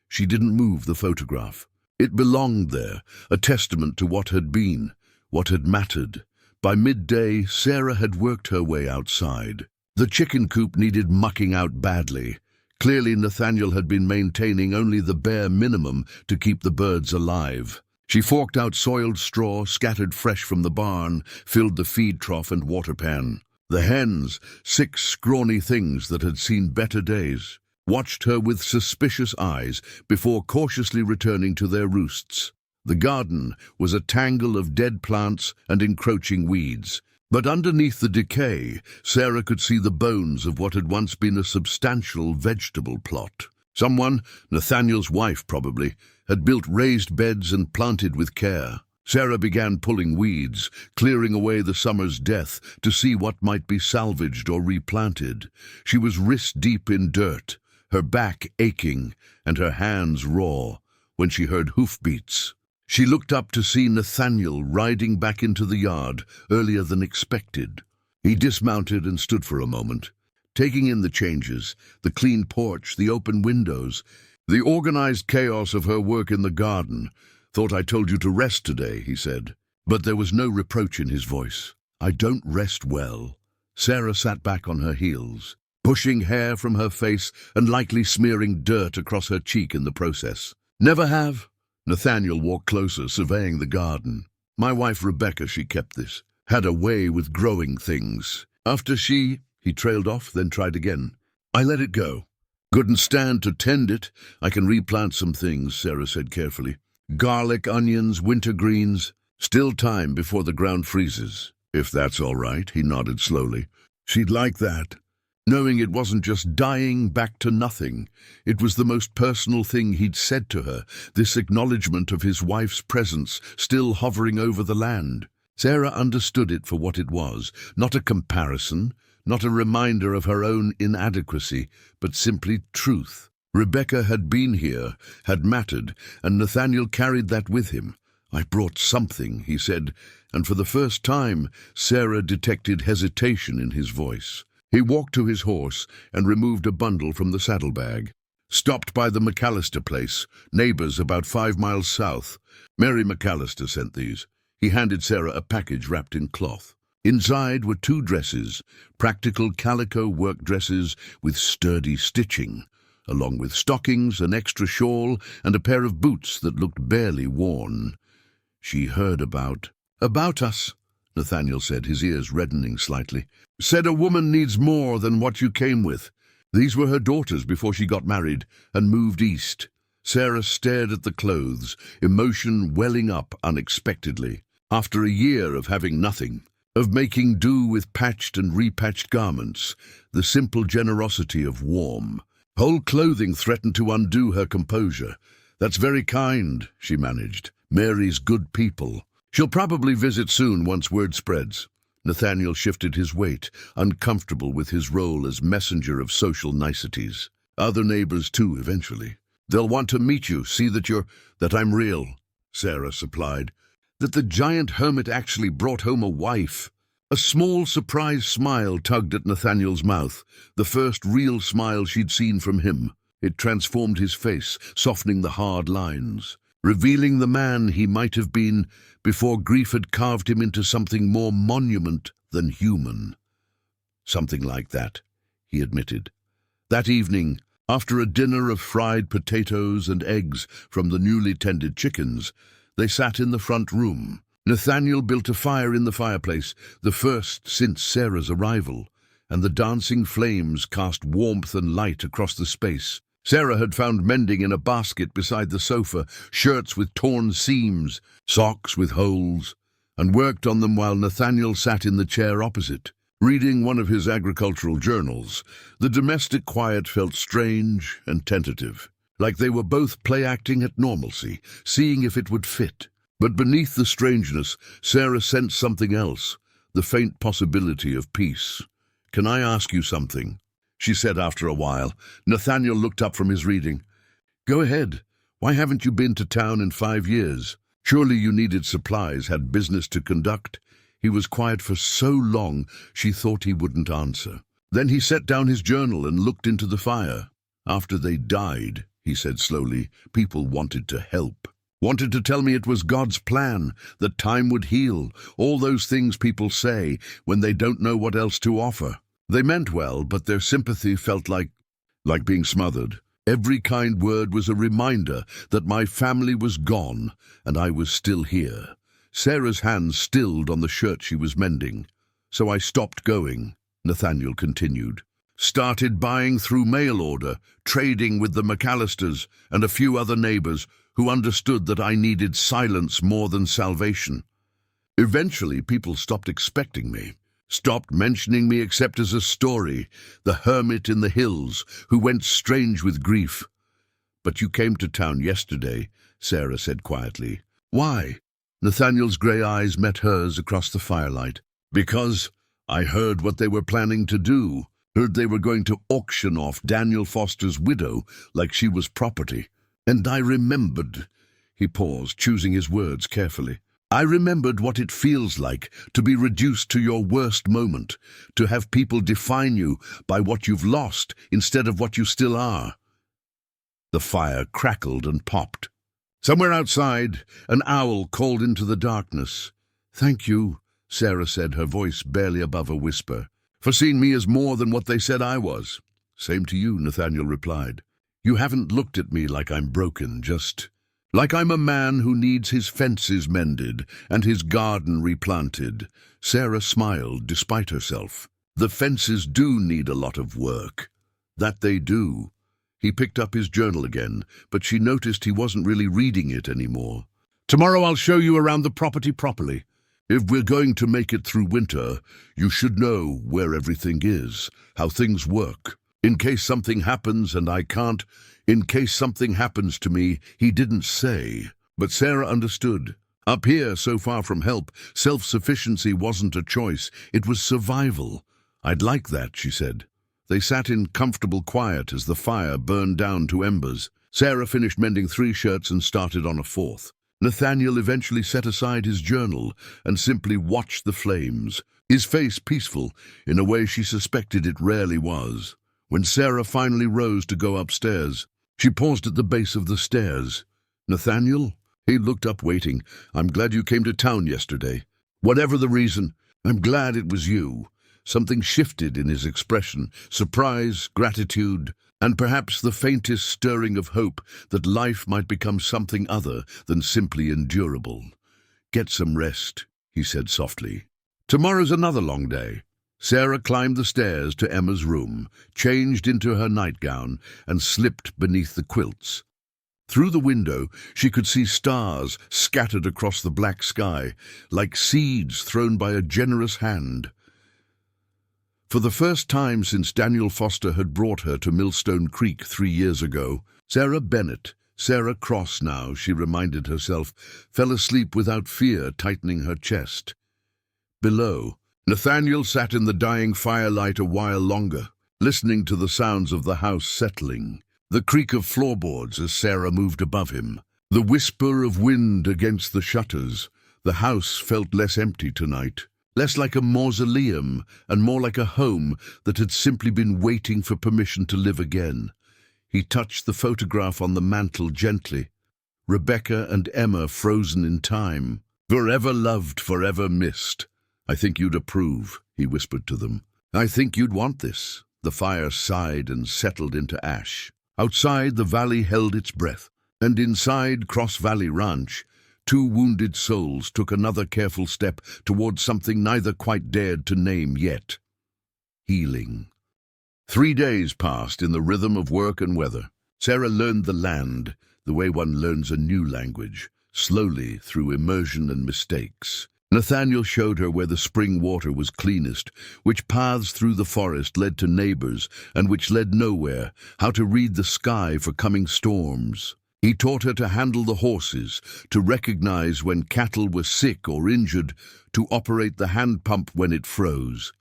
She didn't move the photograph. It belonged there, a testament to what had been, what had mattered. By midday, Sarah had worked her way outside. The chicken coop needed mucking out badly. Clearly, Nathaniel had been maintaining only the bare minimum to keep the birds alive. She forked out soiled straw, scattered fresh from the barn, filled the feed trough and water pan. The hens, 6 scrawny things that had seen better days, watched her with suspicious eyes before cautiously returning to their roosts. The garden was a tangle of dead plants and encroaching weeds, but underneath the decay, Sarah could see the bones of what had once been a substantial vegetable plot. Someone, Nathaniel's wife probably, had built raised beds and planted with care. Sarah began pulling weeds, clearing away the summer's death to see what might be salvaged or replanted. She was wrist-deep in dirt, her back aching and her hands raw, when she heard hoofbeats. She looked up to see Nathaniel riding back into the yard earlier than expected. He dismounted and stood for a moment, taking in the changes, the clean porch, the open windows, the organized chaos of her work in the garden. "Thought I told you to rest today," he said. But there was no reproach in his voice. "I don't rest well." Sarah sat back on her heels, pushing hair from her face and likely smearing dirt across her cheek in the process. "Never have?" Nathaniel walked closer, surveying the garden. "My wife Rebecca, she kept this. Had a way with growing things. After he trailed off, then tried again. I let it go. Couldn't stand to tend it. I can replant some things," Sarah said carefully. "Garlic, onions, winter greens. Still time before the ground freezes." "If that's all right," he nodded slowly. "She'd like that." Knowing it wasn't just dying back to nothing. It was the most personal thing he'd said to her, this acknowledgement of his wife's presence still hovering over the land. Sarah understood it for what it was, not a comparison, not a reminder of her own inadequacy, but simply truth. Rebecca had been here, had mattered, and Nathaniel carried that with him. "I brought something," he said, and for the first time Sarah detected hesitation in his voice. He walked to his horse and removed a bundle from the saddlebag. "Stopped by the McAllister place, neighbors about 5 miles south. Mary McAllister sent these." He handed Sarah a package wrapped in cloth. Inside were 2 dresses, practical calico work dresses with sturdy stitching, along with stockings, an extra shawl, and a pair of boots that looked barely worn. "She heard about us," Nathaniel said, his ears reddening slightly. "Said a woman needs more than what you came with." These were her daughters before she got married and moved east. Sarah stared at the clothes, emotion welling up unexpectedly. After a year of having nothing, of making do with patched and repatched garments, the simple generosity of warm, whole clothing threatened to undo her composure. "That's very kind," she managed. "Mary's good people. She'll probably visit soon once word spreads." Nathaniel shifted his weight, uncomfortable with his role as messenger of social niceties. "Other neighbors too, eventually. They'll want to meet you, see that I'm real," Sarah supplied. "That the giant hermit actually brought home a wife." A small, surprised smile tugged at Nathaniel's mouth, the first real smile she'd seen from him. It transformed his face, softening the hard lines, revealing the man he might have been before grief had carved him into something more monument than human. "Something like that," he admitted. That evening, after a dinner of fried potatoes and eggs from the newly tended chickens, they sat in the front room, Nathaniel built a fire in the fireplace, the first since Sarah's arrival, and the dancing flames cast warmth and light across the space. Sarah had found mending in a basket beside the sofa, shirts with torn seams, socks with holes, and worked on them while Nathaniel sat in the chair opposite, reading one of his agricultural journals. The domestic quiet felt strange and tentative, like they were both play-acting at normalcy, seeing if it would fit. But beneath the strangeness, Sarah sensed something else, the faint possibility of peace. "Can I ask you something?" she said after a while. Nathaniel looked up from his reading. "Go ahead. Why haven't you been to town in 5 years? Surely you needed supplies, had business to conduct." He was quiet for so long she thought he wouldn't answer. Then he set down his journal and looked into the fire. "After they died," he said slowly, "people wanted to help. Wanted to tell me it was God's plan, that time would heal, all those things people say when they don't know what else to offer. They meant well, but their sympathy felt like being smothered. Every kind word was a reminder that my family was gone and I was still here." Sarah's hands stilled on the shirt she was mending. "So I stopped going," Nathaniel continued. "Started buying through mail order, trading with the McAllisters and a few other neighbors who understood that I needed silence more than salvation. Eventually, people stopped expecting me, stopped mentioning me except as a story, the hermit in the hills who went strange with grief." "But you came to town yesterday," Sarah said quietly. "Why?" Nathaniel's grey eyes met hers across the firelight. "Because I heard what they were planning to do. Heard they were going to auction off Daniel Foster's widow like she was property. And I remembered," he paused, choosing his words carefully. "I remembered what it feels like to be reduced to your worst moment, to have people define you by what you've lost instead of what you still are." The fire crackled and popped. Somewhere outside, an owl called into the darkness. "Thank you," Sarah said, her voice barely above a whisper, "for seeing me as more than what they said I was." "Same to you," Nathaniel replied. "You haven't looked at me like I'm broken, just like I'm a man who needs his fences mended and his garden replanted." Sarah smiled despite herself. "The fences do need a lot of work. That they do." He picked up his journal again, but she noticed he wasn't really reading it anymore. "Tomorrow I'll show you around the property properly. If we're going to make it through winter, you should know where everything is, how things work. In case something happens and I can't, in case something happens to me," he didn't say. But Sarah understood. Up here, so far from help, self-sufficiency wasn't a choice, it was survival. "I'd like that," she said. They sat in comfortable quiet as the fire burned down to embers. Sarah finished mending 3 shirts and started on a 4th. Nathaniel eventually set aside his journal and simply watched the flames, his face peaceful in a way she suspected it rarely was. When Sarah finally rose to go upstairs, she paused at the base of the stairs. "Nathaniel?" He looked up, waiting. "I'm glad you came to town yesterday. Whatever the reason, I'm glad it was you." Something shifted in his expression, surprise, gratitude, and perhaps the faintest stirring of hope that life might become something other than simply endurable. "Get some rest," he said softly. "Tomorrow's another long day." Sarah climbed the stairs to Emma's room, changed into her nightgown, and slipped beneath the quilts. Through the window, she could see stars scattered across the black sky, like seeds thrown by a generous hand. For the first time since Daniel Foster had brought her to Millstone Creek 3 years ago, Sarah Bennett, Sarah Cross now, she reminded herself, fell asleep without fear tightening her chest. Below, Nathaniel sat in the dying firelight a while longer, listening to the sounds of the house settling, the creak of floorboards as Sarah moved above him, the whisper of wind against the shutters. The house felt less empty tonight, less like a mausoleum and more like a home that had simply been waiting for permission to live again. He touched the photograph on the mantel gently. Rebecca and Emma frozen in time. "Forever loved, forever missed. I think you'd approve," he whispered to them. "I think you'd want this." The fire sighed and settled into ash. Outside, the valley held its breath, and inside Cross Valley Ranch, two wounded souls took another careful step towards something neither quite dared to name yet: healing. 3 days passed in the rhythm of work and weather. Sarah learned the land, the way one learns a new language, slowly through immersion and mistakes. Nathaniel showed her where the spring water was cleanest, which paths through the forest led to neighbors and which led nowhere, how to read the sky for coming storms. He taught her to handle the horses, to recognize when cattle were sick or injured, to operate the hand pump when it froze.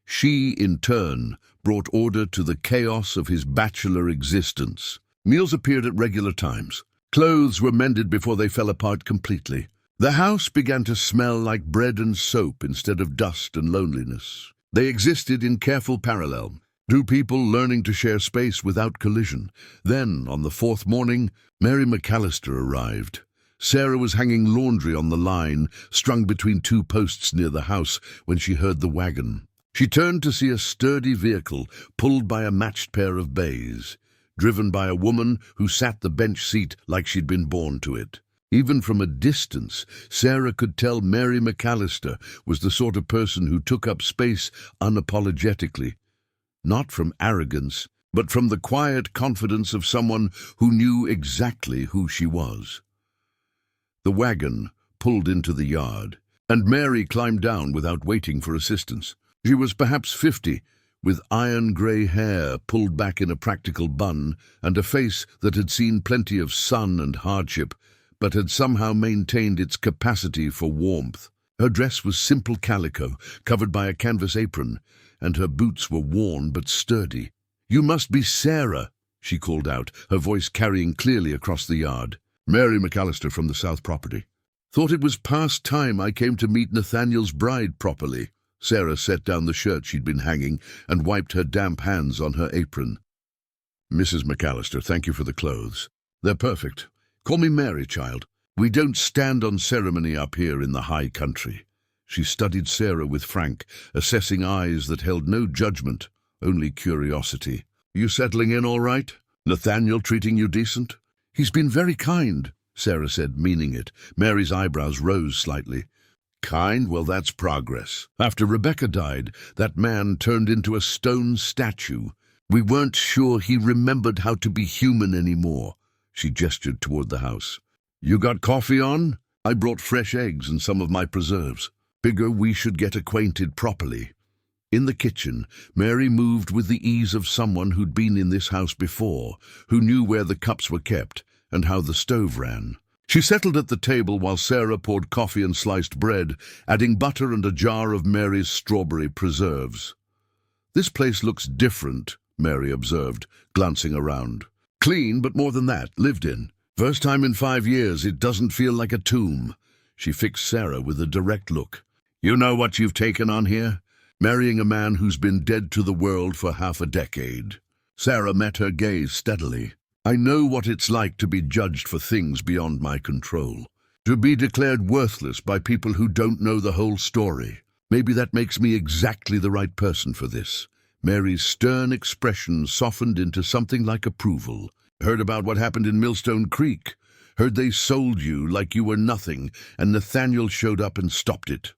She, in turn, brought order to the chaos of his bachelor existence. Meals appeared at regular times. Clothes were mended before they fell apart completely. The house began to smell like bread and soap instead of dust and loneliness. They existed in careful parallel, two people learning to share space without collision. Then, on the 4th morning, Mary McAllister arrived. Sarah was hanging laundry on the line, strung between 2 posts near the house, when she heard the wagon. She turned to see a sturdy vehicle pulled by a matched pair of bays, driven by a woman who sat the bench seat like she'd been born to it. Even from a distance, Sarah could tell Mary McAllister was the sort of person who took up space unapologetically, not from arrogance, but from the quiet confidence of someone who knew exactly who she was. The wagon pulled into the yard, and Mary climbed down without waiting for assistance. She was perhaps 50, with iron-grey hair pulled back in a practical bun, and a face that had seen plenty of sun and hardship, but had somehow maintained its capacity for warmth. Her dress was simple calico, covered by a canvas apron, and her boots were worn but sturdy. "You must be Sarah," she called out, her voice carrying clearly across the yard. "Mary McAllister from the South property. Thought it was past time I came to meet Nathaniel's bride properly." Sarah set down the shirt she'd been hanging and wiped her damp hands on her apron. "Mrs. McAllister, thank you for the clothes. They're perfect. Call me Mary, child. We don't stand on ceremony up here in the high country." She studied Sarah with frank, assessing eyes that held no judgment, only curiosity. "You settling in all right? Nathaniel treating you decent?" "He's been very kind," Sarah said, meaning it. Mary's eyebrows rose slightly. "Kind? Well, that's progress. After Rebecca died, that man turned into a stone statue. We weren't sure he remembered how to be human anymore." She gestured toward the house. "You got coffee on? I brought fresh eggs and some of my preserves. Figure we should get acquainted properly." In the kitchen, Mary moved with the ease of someone who'd been in this house before, who knew where the cups were kept and how the stove ran. She settled at the table while Sarah poured coffee and sliced bread, adding butter and a jar of Mary's strawberry preserves. "This place looks different," Mary observed, glancing around. "Clean, but more than that, lived in. First time in 5 years it doesn't feel like a tomb." She fixed Sarah with a direct look. "You know what you've taken on here? Marrying a man who's been dead to the world for half a decade." Sarah met her gaze steadily. "I know what it's like to be judged for things beyond my control. To be declared worthless by people who don't know the whole story. Maybe that makes me exactly the right person for this." Mary's stern expression softened into something like approval. "Heard about what happened in Millstone Creek. Heard they sold you like you were nothing, and Nathaniel showed up and stopped it."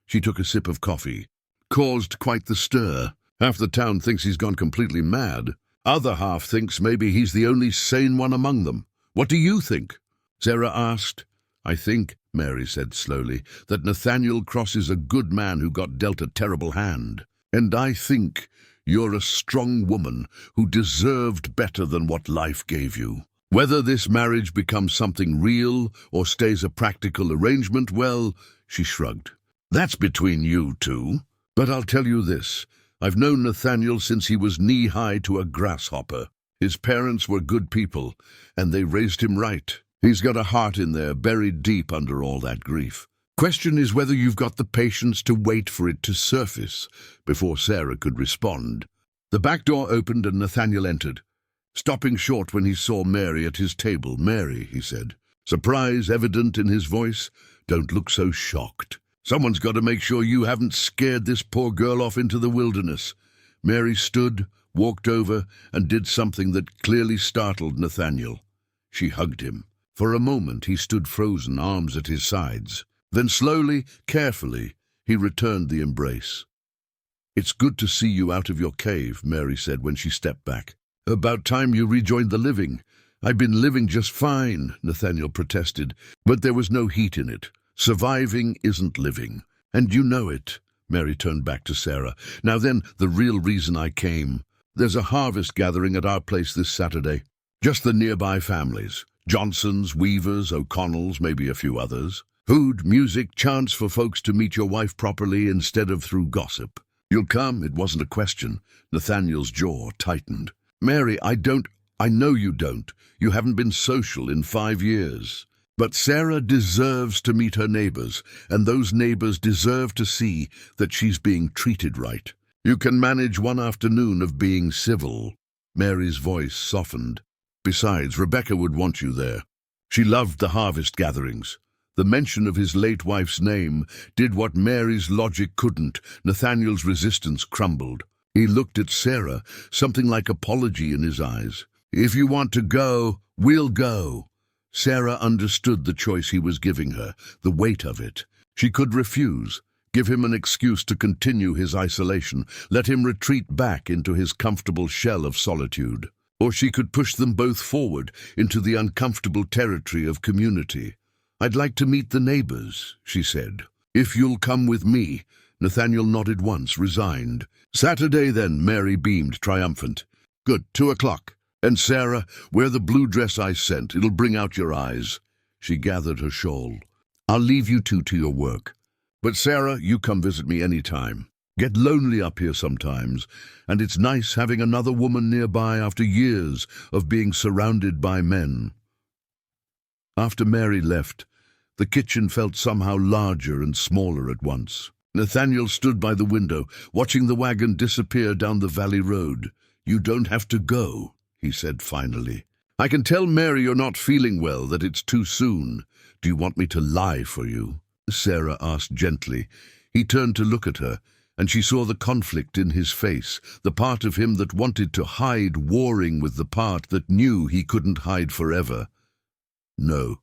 She took a sip of coffee. "Caused quite the stir. Half the town thinks he's gone completely mad. Other half thinks maybe he's the only sane one among them. What do you think?" Sarah asked. "I think," Mary said slowly, "that Nathaniel Cross is a good man who got dealt a terrible hand. And I think you're a strong woman who deserved better than what life gave you. Whether this marriage becomes something real or stays a practical arrangement, well," she shrugged, "that's between you two. But I'll tell you this. I've known Nathaniel since he was knee-high to a grasshopper. His parents were good people, and they raised him right. He's got a heart in there buried deep under all that grief. Question is whether you've got the patience to wait for it to surface." Before Sarah could respond, the back door opened and Nathaniel entered, stopping short when he saw Mary at his table. "Mary," he said, surprise evident in his voice. "Don't look so shocked. Someone's got to make sure you haven't scared this poor girl off into the wilderness." Mary stood, walked over, and did something that clearly startled Nathaniel. She hugged him. For a moment he stood frozen, arms at his sides. Then slowly, carefully, he returned the embrace. "It's good to see you out of your cave," Mary said when she stepped back. "About time you rejoined the living." "I've been living just fine," Nathaniel protested, but there was no heat in it. "Surviving isn't living. And you know it." Mary turned back to Sarah. "Now then, the real reason I came. There's a harvest gathering at our place this Saturday. Just the nearby families. Johnsons, Weavers, O'Connells, maybe a few others. Food, music, chance for folks to meet your wife properly instead of through gossip. You'll come?" It wasn't a question. Nathaniel's jaw tightened. "Mary, I know you don't. You haven't been social in 5 years. But Sarah deserves to meet her neighbors, and those neighbors deserve to see that she's being treated right. You can manage one afternoon of being civil." Mary's voice softened. "Besides, Rebecca would want you there. She loved the harvest gatherings." The mention of his late wife's name did what Mary's logic couldn't. Nathaniel's resistance crumbled. He looked at Sarah, something like apology in his eyes. "If you want to go, we'll go." Sarah understood the choice he was giving her, the weight of it. She could refuse, give him an excuse to continue his isolation, let him retreat back into his comfortable shell of solitude. Or she could push them both forward into the uncomfortable territory of community. "I'd like to meet the neighbors," she said. "If you'll come with me." Nathaniel nodded once, resigned. "Saturday then," Mary beamed, triumphant. "Good, 2 o'clock. And Sarah, wear the blue dress I sent. It'll bring out your eyes." She gathered her shawl. "I'll leave you two to your work. But Sarah, you come visit me any time. Get lonely up here sometimes, and it's nice having another woman nearby after years of being surrounded by men." After Mary left, the kitchen felt somehow larger and smaller at once. Nathaniel stood by the window, watching the wagon disappear down the valley road. "You don't have to go," he said finally. "I can tell Mary you're not feeling well, that it's too soon. Do you want me to lie for you?" Sarah asked gently. He turned to look at her, and she saw the conflict in his face, the part of him that wanted to hide warring with the part that knew he couldn't hide forever. "No,"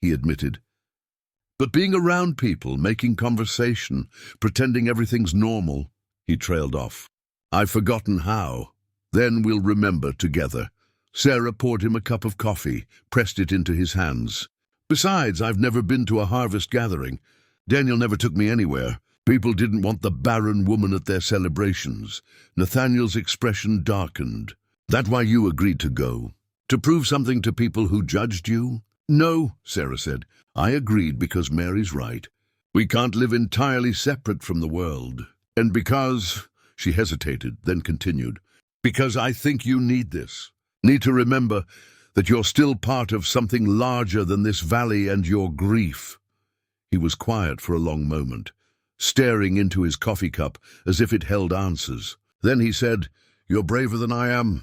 he admitted. "But being around people, making conversation, pretending everything's normal," he trailed off. "I've forgotten how. Then we'll remember together." Sarah poured him a cup of coffee, pressed it into his hands. "Besides, I've never been to a harvest gathering. Daniel never took me anywhere. People didn't want the Barren woman at their celebrations." Nathaniel's expression darkened. "That why you agreed to go? To prove something to people who judged you?" "No," Sarah said. "I agreed because Mary's right. We can't live entirely separate from the world. And because—" she hesitated, then continued, "because I think you need this. Need to remember that you're still part of something larger than this valley and your grief." He was quiet for a long moment, staring into his coffee cup as if it held answers. Then he said, "You're braver than I am."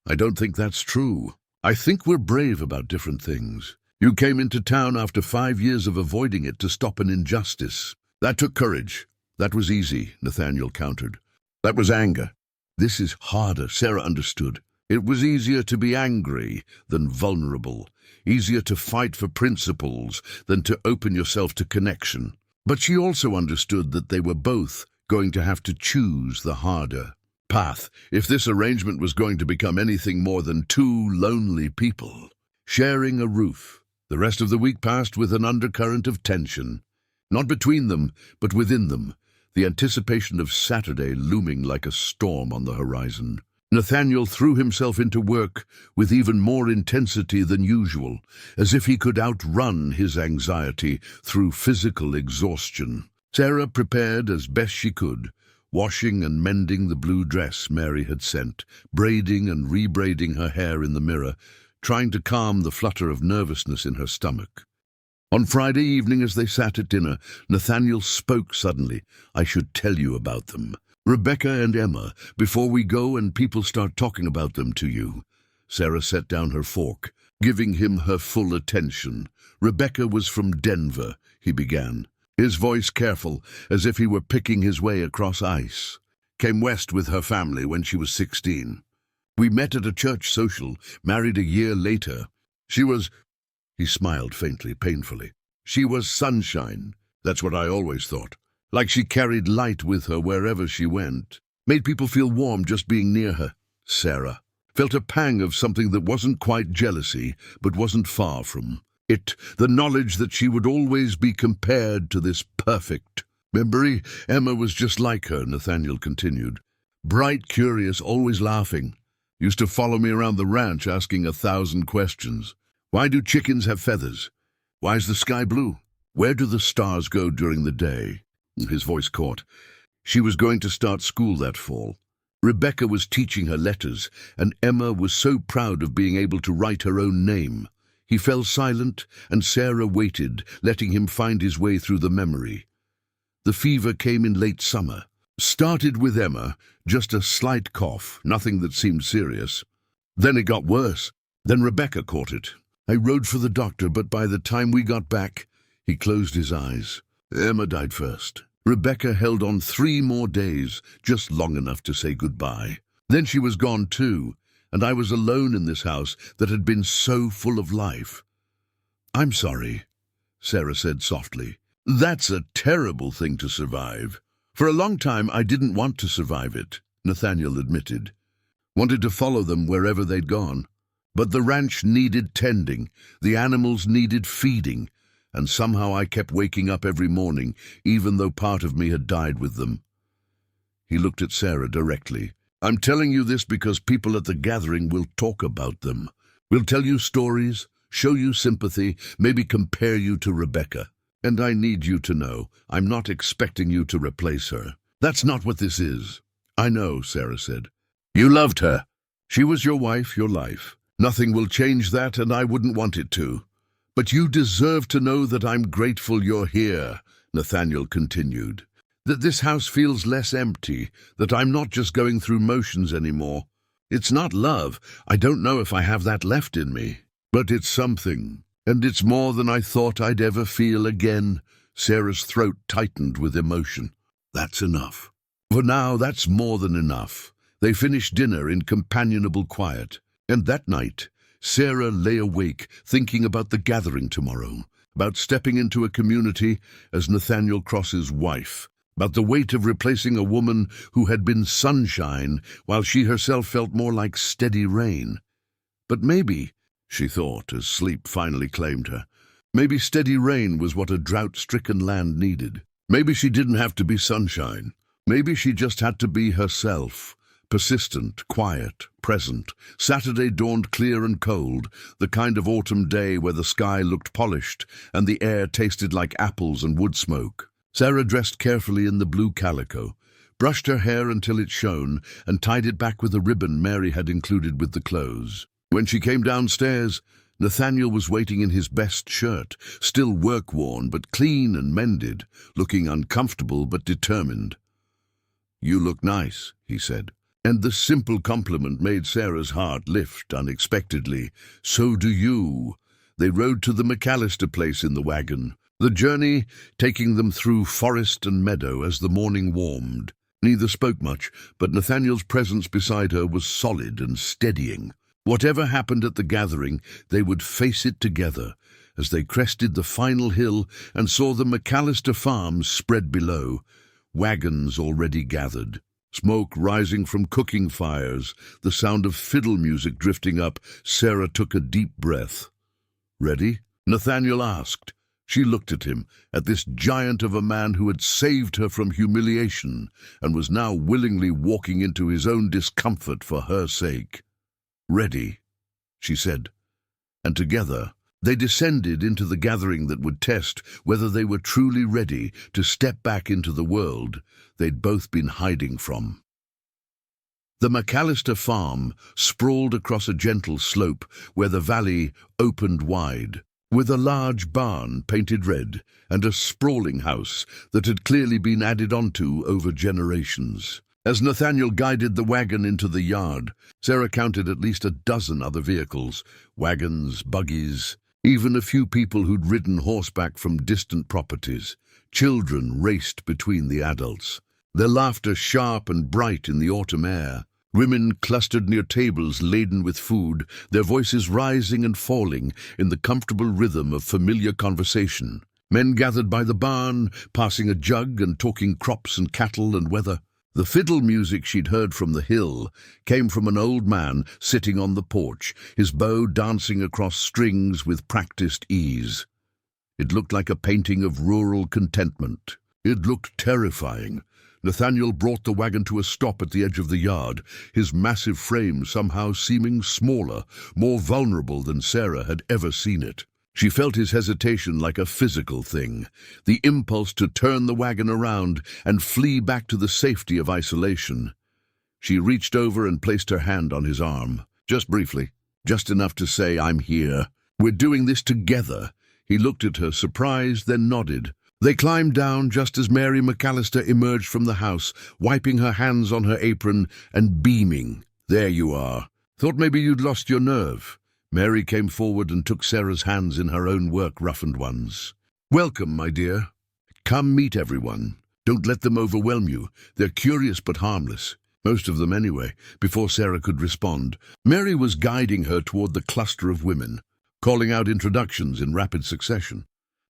"I don't think that's true. I think we're brave about different things. You came into town after 5 years of avoiding it to stop an injustice. That took courage." "That was easy," Nathaniel countered. "That was anger." "This is harder," Sarah understood. "It was easier to be angry than vulnerable, easier to fight for principles than to open yourself to connection." But she also understood that they were both going to have to choose the harder path if this arrangement was going to become anything more than two lonely people sharing a roof. The rest of the week passed with an undercurrent of tension, not between them, but within them, the anticipation of Saturday looming like a storm on the horizon. Nathaniel threw himself into work with even more intensity than usual, as if he could outrun his anxiety through physical exhaustion. Sarah prepared as best she could, washing and mending the blue dress Mary had sent, braiding and rebraiding her hair in the mirror, trying to calm the flutter of nervousness in her stomach. On Friday evening, as they sat at dinner, Nathaniel spoke suddenly. "I should tell you about them. Rebecca and Emma, before we go and people start talking about them to you." Sarah set down her fork, giving him her full attention. "Rebecca was from Denver," he began, his voice careful, as if he were picking his way across ice. "Came west with her family when she was 16. We met at a church social, married a year later. She was He smiled faintly, painfully. She was sunshine. That's what I always thought. Like she carried light with her wherever she went. Made people feel warm just being near her. Sarah felt a pang of something that wasn't quite jealousy, but wasn't far from it. The knowledge that she would always be compared to this perfect memory. Emma was just like her, Nathaniel continued. Bright, curious, always laughing. Used to follow me around the ranch asking 1,000 questions. Why do chickens have feathers? Why is the sky blue? Where do the stars go during the day? His voice caught. She was going to start school that fall. Rebecca was teaching her letters, and Emma was so proud of being able to write her own name. He fell silent, and Sarah waited, letting him find his way through the memory. The fever came in late summer. Started with Emma, just a slight cough, nothing that seemed serious. Then it got worse. Then Rebecca caught it. I rode for the doctor, but by the time we got back, he closed his eyes. Emma died first. Rebecca held on 3 more days, just long enough to say goodbye. Then she was gone too, and I was alone in this house that had been so full of life. I'm sorry, Sarah said softly. That's a terrible thing to survive. For a long time I didn't want to survive it, Nathaniel admitted. Wanted to follow them wherever they'd gone. But the ranch needed tending, the animals needed feeding, and somehow I kept waking up every morning, even though part of me had died with them. He looked at Sarah directly. I'm telling you this because people at the gathering will talk about them. We'll tell you stories, show you sympathy, maybe compare you to Rebecca. And I need you to know, I'm not expecting you to replace her. That's not what this is. I know, Sarah said. You loved her. She was your wife, your life. Nothing will change that, and I wouldn't want it to. But you deserve to know that I'm grateful you're here, Nathaniel continued. That this house feels less empty, that I'm not just going through motions anymore. It's not love. I don't know if I have that left in me. But it's something. And it's more than I thought I'd ever feel again. Sarah's throat tightened with emotion. That's enough. For now, that's more than enough. They finished dinner in companionable quiet. And that night, Sarah lay awake, thinking about the gathering tomorrow, about stepping into a community as Nathaniel Cross's wife, about the weight of replacing a woman who had been sunshine while she herself felt more like steady rain. But maybe, she thought as sleep finally claimed her, maybe steady rain was what a drought-stricken land needed. Maybe she didn't have to be sunshine. Maybe she just had to be herself. Persistent, quiet, present. Saturday dawned clear and cold, the kind of autumn day where the sky looked polished and the air tasted like apples and wood smoke. Sarah dressed carefully in the blue calico, brushed her hair until it shone, and tied it back with a ribbon Mary had included with the clothes. When she came downstairs, Nathaniel was waiting in his best shirt, still work-worn but clean and mended, looking uncomfortable but determined. You look nice, he said. And the simple compliment made Sarah's heart lift unexpectedly. So do you. They rode to the McAllister place in the wagon, the journey taking them through forest and meadow as the morning warmed. Neither spoke much, but Nathaniel's presence beside her was solid and steadying. Whatever happened at the gathering, they would face it together as they crested the final hill and saw the McAllister farms spread below, wagons already gathered. Smoke rising from cooking fires, the sound of fiddle music drifting up. Sarah took a deep breath. Ready? Nathaniel asked. She looked at him, at this giant of a man who had saved her from humiliation and was now willingly walking into his own discomfort for her sake. Ready, she said, and together they descended into the gathering that would test whether they were truly ready to step back into the world they'd both been hiding from. The McAllister farm sprawled across a gentle slope where the valley opened wide, with a large barn painted red and a sprawling house that had clearly been added onto over generations. As Nathaniel guided the wagon into the yard, Sarah counted at least a dozen other vehicles, wagons, buggies, even a few people who'd ridden horseback from distant properties. Children raced between the adults, their laughter sharp and bright in the autumn air. Women clustered near tables laden with food, their voices rising and falling in the comfortable rhythm of familiar conversation. Men gathered by the barn, passing a jug and talking crops and cattle and weather. The fiddle music she'd heard from the hill came from an old man sitting on the porch, his bow dancing across strings with practiced ease. It looked like a painting of rural contentment. It looked terrifying. Nathaniel brought the wagon to a stop at the edge of the yard, his massive frame somehow seeming smaller, more vulnerable than Sarah had ever seen it. She felt his hesitation like a physical thing, the impulse to turn the wagon around and flee back to the safety of isolation. She reached over and placed her hand on his arm, just briefly, just enough to say, "I'm here. We're doing this together." He looked at her, surprised, then nodded. They climbed down just as Mary McAllister emerged from the house, wiping her hands on her apron and beaming. "There you are. Thought maybe you'd lost your nerve." Mary came forward and took Sarah's hands in her own work-roughened ones. "Welcome, my dear. Come meet everyone. Don't let them overwhelm you. They're curious but harmless. Most of them anyway." Before Sarah could respond, Mary was guiding her toward the cluster of women, calling out introductions in rapid succession.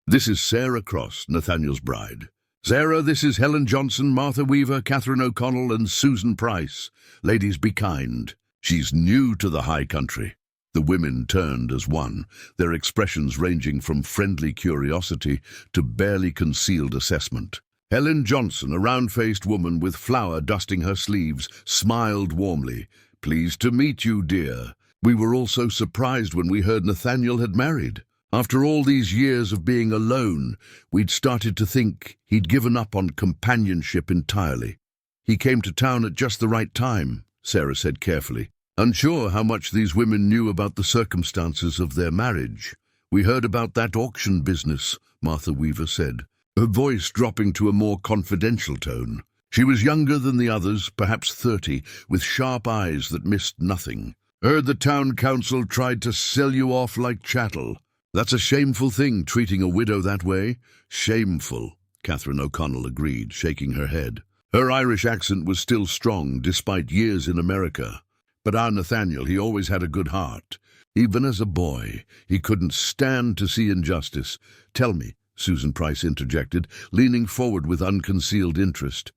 "This is Sarah Cross, Nathaniel's bride. Sarah, this is Helen Johnson, Martha Weaver, Catherine O'Connell, and Susan Price. Ladies, be kind. She's new to the high country." The women turned as one, their expressions ranging from friendly curiosity to barely concealed assessment. Helen Johnson, a round-faced woman with flour dusting her sleeves, smiled warmly. "Pleased to meet you, dear. We were all so surprised when we heard Nathaniel had married. After all these years of being alone, we'd started to think he'd given up on companionship entirely." "He came to town at just the right time," Sarah said carefully, unsure how much these women knew about the circumstances of their marriage. "We heard about that auction business," Martha Weaver said, her voice dropping to a more confidential tone. She was younger than the others, perhaps 30, with sharp eyes that missed nothing. "Heard the town council tried to sell you off like chattel. That's a shameful thing, treating a widow that way." "Shameful," Catherine O'Connell agreed, shaking her head. Her Irish accent was still strong, despite years in America. "But our Nathaniel, he always had a good heart. Even as a boy, he couldn't stand to see injustice." "Tell me," Susan Price interjected, leaning forward with unconcealed interest,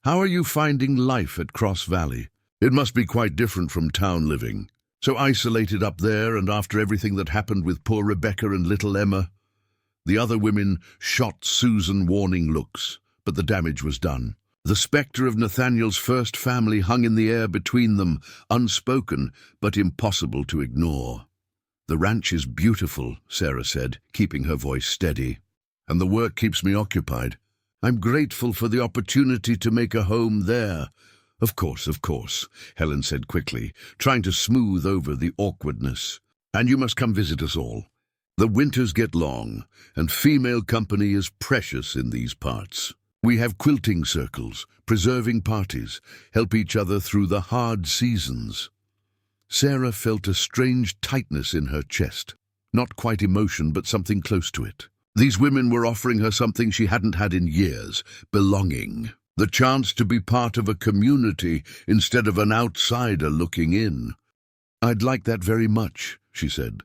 "how are you finding life at Cross Valley? It must be quite different from town living. So isolated up there, and after everything that happened with poor Rebecca and little Emma." The other women shot Susan warning looks, but the damage was done. The spectre of Nathaniel's first family hung in the air between them, unspoken but impossible to ignore. "The ranch is beautiful," Sarah said, keeping her voice steady, "and the work keeps me occupied. I'm grateful for the opportunity to make a home there." Of course," Helen said quickly, trying to smooth over the awkwardness. "And you must come visit us all. The winters get long, and female company is precious in these parts. We have quilting circles, preserving parties, help each other through the hard seasons." Sarah felt a strange tightness in her chest. Not quite emotion, but something close to it. These women were offering her something she hadn't had in years: belonging. The chance to be part of a community instead of an outsider looking in. "I'd like that very much," she said.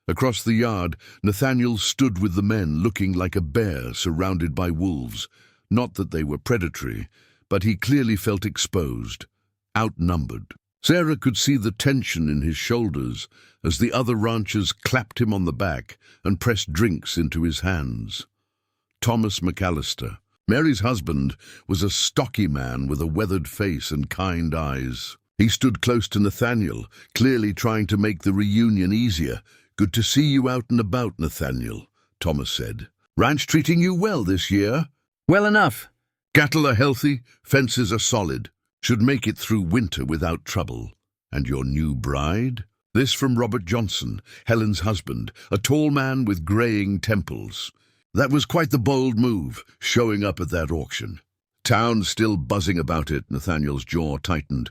Across the yard, Nathaniel stood with the men, looking like a bear surrounded by wolves. Not that they were predatory, but he clearly felt exposed, outnumbered. Sarah could see the tension in his shoulders as the other ranchers clapped him on the back and pressed drinks into his hands. Thomas McAllister, Mary's husband, was a stocky man with a weathered face and kind eyes. He stood close to Nathaniel, clearly trying to make the reunion easier. "Good to see you out and about, Nathaniel," Thomas said. "Ranch treating you well this year?" "Well enough." "Cattle are healthy, fences are solid. Should make it through winter without trouble. And your new bride?" This from Robert Johnson, Helen's husband, a tall man with greying temples. That was quite the bold move, showing up at that auction. Town's still buzzing about it, Nathaniel's jaw tightened.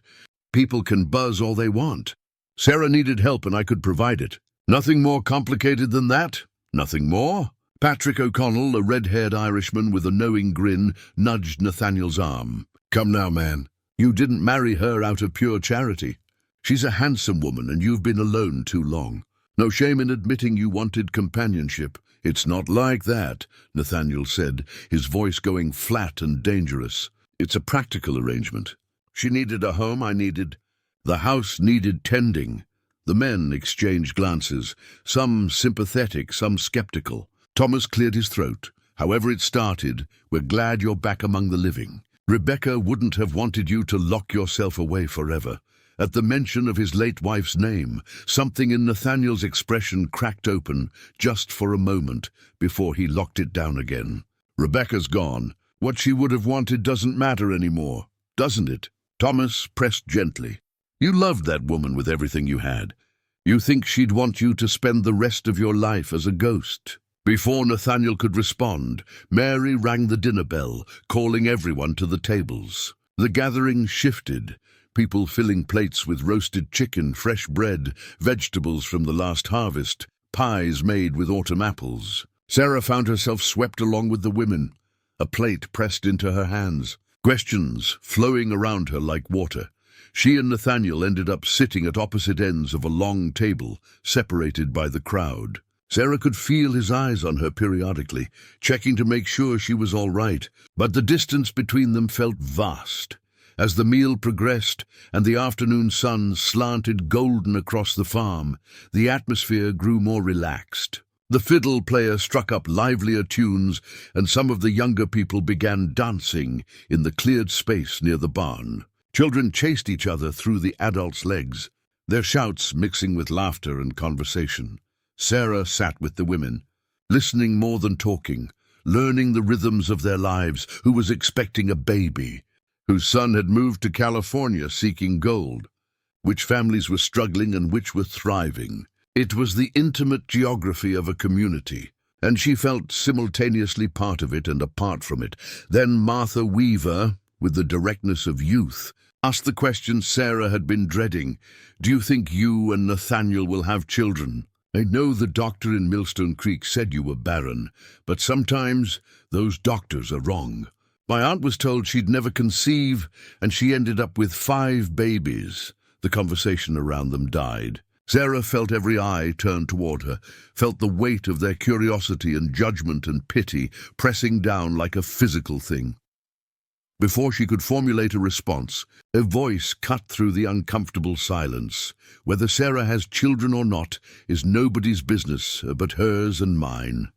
People can buzz all they want. Sarah needed help and I could provide it. Nothing more complicated than that? Nothing more? Patrick O'Connell, a red-haired Irishman with a knowing grin, nudged Nathaniel's arm. "Come now, man. You didn't marry her out of pure charity. She's a handsome woman and you've been alone too long. No shame in admitting you wanted companionship. It's not like that, Nathaniel said, his voice going flat and dangerous. It's a practical arrangement. She needed a home, I needed. The house needed tending. The men exchanged glances, some sympathetic, some skeptical. Thomas cleared his throat. However it started, we're glad you're back among the living. Rebecca wouldn't have wanted you to lock yourself away forever. At the mention of his late wife's name, something in Nathaniel's expression cracked open just for a moment before he locked it down again. Rebecca's gone. What she would have wanted doesn't matter anymore, doesn't it? Thomas pressed gently. You loved that woman with everything you had. You think she'd want you to spend the rest of your life as a ghost. Before Nathaniel could respond, Mary rang the dinner bell, calling everyone to the tables. The gathering shifted, people filling plates with roasted chicken, fresh bread, vegetables from the last harvest, pies made with autumn apples. Sarah found herself swept along with the women, a plate pressed into her hands, questions flowing around her like water. She and Nathaniel ended up sitting at opposite ends of a long table, separated by the crowd. Sarah could feel his eyes on her periodically, checking to make sure she was all right, but the distance between them felt vast. As the meal progressed and the afternoon sun slanted golden across the farm, the atmosphere grew more relaxed. The fiddle player struck up livelier tunes, and some of the younger people began dancing in the cleared space near the barn. Children chased each other through the adults' legs, their shouts mixing with laughter and conversation. Sarah sat with the women, listening more than talking, learning the rhythms of their lives, who was expecting a baby, whose son had moved to California seeking gold, which families were struggling and which were thriving. It was the intimate geography of a community, and she felt simultaneously part of it and apart from it. Then Martha Weaver, with the directness of youth, asked the question Sarah had been dreading. Do you think you and Nathaniel will have children? I know the doctor in Millstone Creek said you were barren, but sometimes those doctors are wrong. My aunt was told she'd never conceive, and she ended up with 5 babies. The conversation around them died. Sarah felt every eye turned toward her, felt the weight of their curiosity and judgment and pity pressing down like a physical thing. Before she could formulate a response, a voice cut through the uncomfortable silence. Whether Sarah has children or not is nobody's business but hers and mine.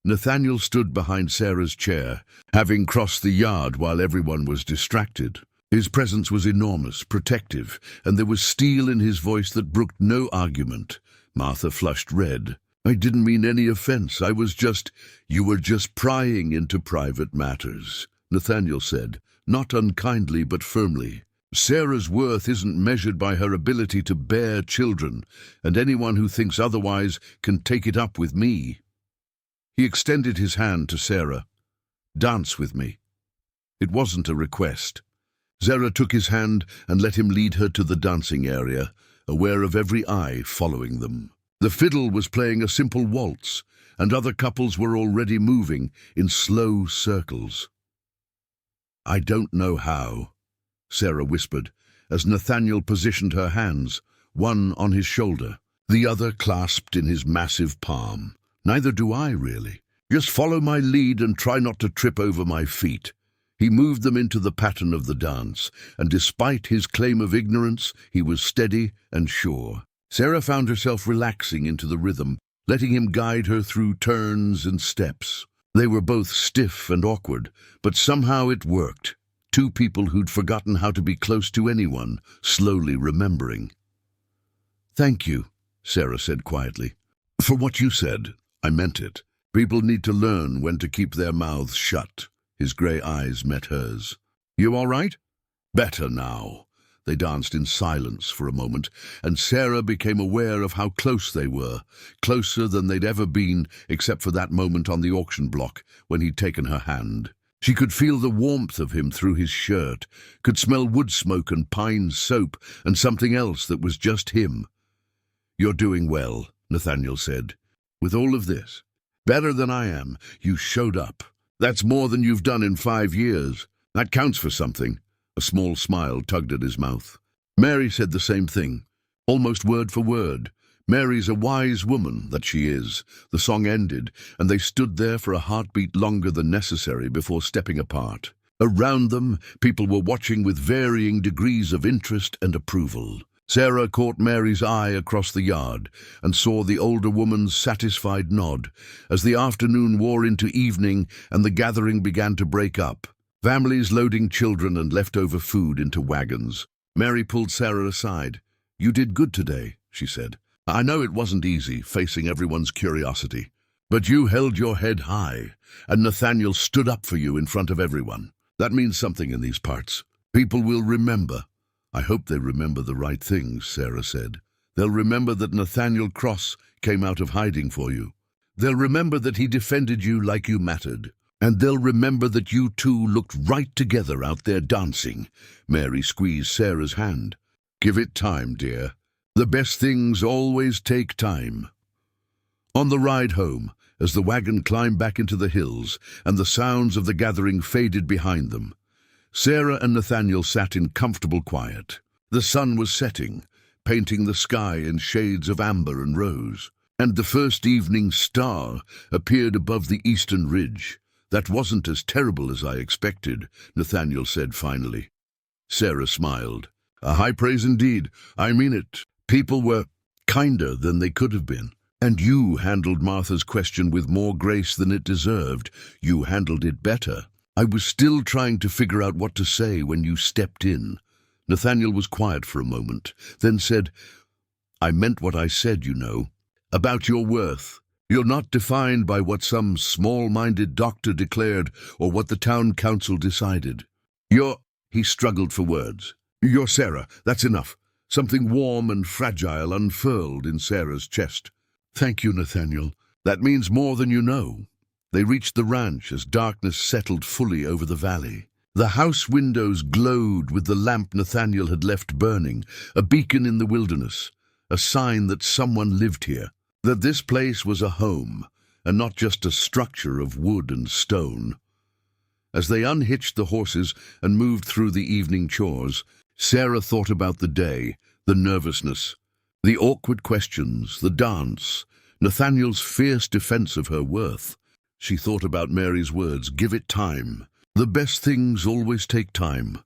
Nathaniel stood behind Sarah's chair, having crossed the yard while everyone was distracted. His presence was enormous, protective, and there was steel in his voice that brooked no argument. Martha flushed red. I didn't mean any offense. You were just prying into private matters, Nathaniel said, not unkindly but firmly. Sarah's worth isn't measured by her ability to bear children, and anyone who thinks otherwise can take it up with me. He extended his hand to Sarah. Dance with me. It wasn't a request. Sarah took his hand and let him lead her to the dancing area, aware of every eye following them. The fiddle was playing a simple waltz, and other couples were already moving in slow circles. I don't know how, Sarah whispered, as Nathaniel positioned her hands, one on his shoulder, the other clasped in his massive palm. Neither do I, really. Just follow my lead and try not to trip over my feet. He moved them into the pattern of the dance, and despite his claim of ignorance, he was steady and sure. Sarah found herself relaxing into the rhythm, letting him guide her through turns and steps. They were both stiff and awkward, but somehow it worked. 2 people who'd forgotten how to be close to anyone, slowly remembering. Thank you, Sarah said quietly. For what you said, I meant it. People need to learn when to keep their mouths shut. His grey eyes met hers. You all right? Better now. They danced in silence for a moment, and Sarah became aware of how close they were, closer than they'd ever been, except for that moment on the auction block when he'd taken her hand. She could feel the warmth of him through his shirt, could smell wood smoke and pine soap and something else that was just him. You're doing well, Nathaniel said. With all of this, better than I am, you showed up. That's more than you've done in 5 years. That counts for something. A small smile tugged at his mouth. Mary said the same thing, almost word for word. Mary's a wise woman, that she is. The song ended, and they stood there for a heartbeat longer than necessary before stepping apart. Around them, people were watching with varying degrees of interest and approval. Sarah caught Mary's eye across the yard and saw the older woman's satisfied nod as the afternoon wore into evening and the gathering began to break up. Families loading children and leftover food into wagons. Mary pulled Sarah aside. "You did good today," she said. "I know it wasn't easy, facing everyone's curiosity. But you held your head high, and Nathaniel stood up for you in front of everyone. That means something in these parts. People will remember." "I hope they remember the right things," Sarah said. "They'll remember that Nathaniel Cross came out of hiding for you. They'll remember that he defended you like you mattered. And they'll remember that you two looked right together out there dancing." Mary squeezed Sarah's hand. "Give it time, dear. The best things always take time." On the ride home, as the wagon climbed back into the hills and the sounds of the gathering faded behind them, Sarah and Nathaniel sat in comfortable quiet. The sun was setting, painting the sky in shades of amber and rose, and the first evening star appeared above the eastern ridge. "That wasn't as terrible as I expected," Nathaniel said finally. Sarah smiled. "A high praise indeed. I mean it. People were kinder than they could have been. And you handled Martha's question with more grace than it deserved. You handled it better. I was still trying to figure out what to say when you stepped in." Nathaniel was quiet for a moment, then said, "I meant what I said, you know, about your worth. You're not defined by what some small-minded doctor declared or what the town council decided. He struggled for words. "You're Sarah, that's enough." Something warm and fragile unfurled in Sarah's chest. "Thank you, Nathaniel. That means more than you know." They reached the ranch as darkness settled fully over the valley. The house windows glowed with the lamp Nathaniel had left burning, a beacon in the wilderness, a sign that someone lived here, that this place was a home, and not just a structure of wood and stone. As they unhitched the horses and moved through the evening chores, Sarah thought about the day, the nervousness, the awkward questions, the dance, Nathaniel's fierce defense of her worth. She thought about Mary's words, "Give it time. The best things always take time."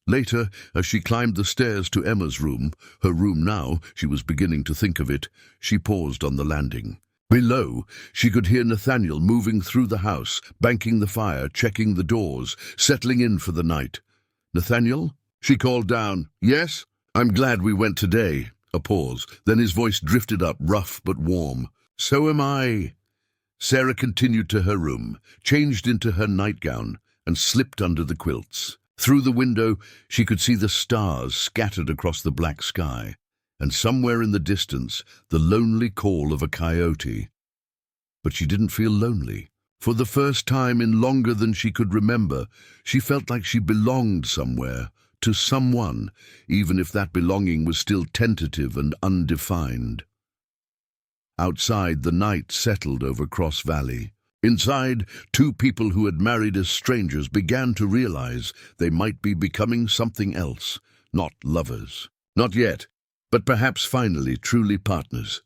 Later, as she climbed the stairs to Emma's room, her room now, she was beginning to think of it, she paused on the landing. Below, she could hear Nathaniel moving through the house, banking the fire, checking the doors, settling in for the night. "Nathaniel?" She called down. "Yes? I'm glad we went today." A pause. Then his voice drifted up, rough but warm. "So am I." Sarah continued to her room, changed into her nightgown, and slipped under the quilts. Through the window, she could see the stars scattered across the black sky, and somewhere in the distance, the lonely call of a coyote. But she didn't feel lonely. For the first time in longer than she could remember, she felt like she belonged somewhere, to someone, even if that belonging was still tentative and undefined. Outside, the night settled over Cross Valley. Inside, two people who had married as strangers began to realize they might be becoming something else, not lovers. Not yet, but perhaps finally truly partners.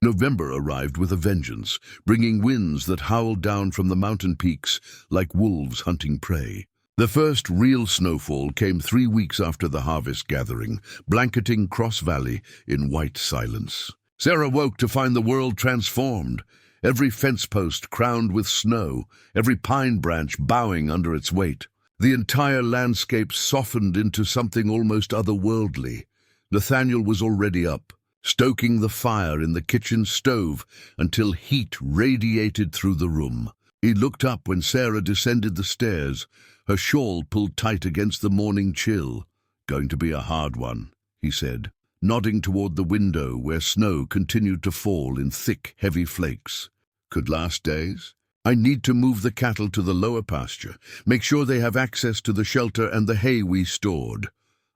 November arrived with a vengeance, bringing winds that howled down from the mountain peaks like wolves hunting prey. The first real snowfall came 3 weeks after the harvest gathering, blanketing Cross Valley in white silence. Sarah woke to find the world transformed. Every fence post crowned with snow, every pine branch bowing under its weight. The entire landscape softened into something almost otherworldly. Nathaniel was already up, stoking the fire in the kitchen stove until heat radiated through the room. He looked up when Sarah descended the stairs, her shawl pulled tight against the morning chill. "Going to be a hard one," he said, nodding toward the window where snow continued to fall in thick, heavy flakes. "Could last days. I need to move the cattle to the lower pasture, make sure they have access to the shelter and the hay we stored."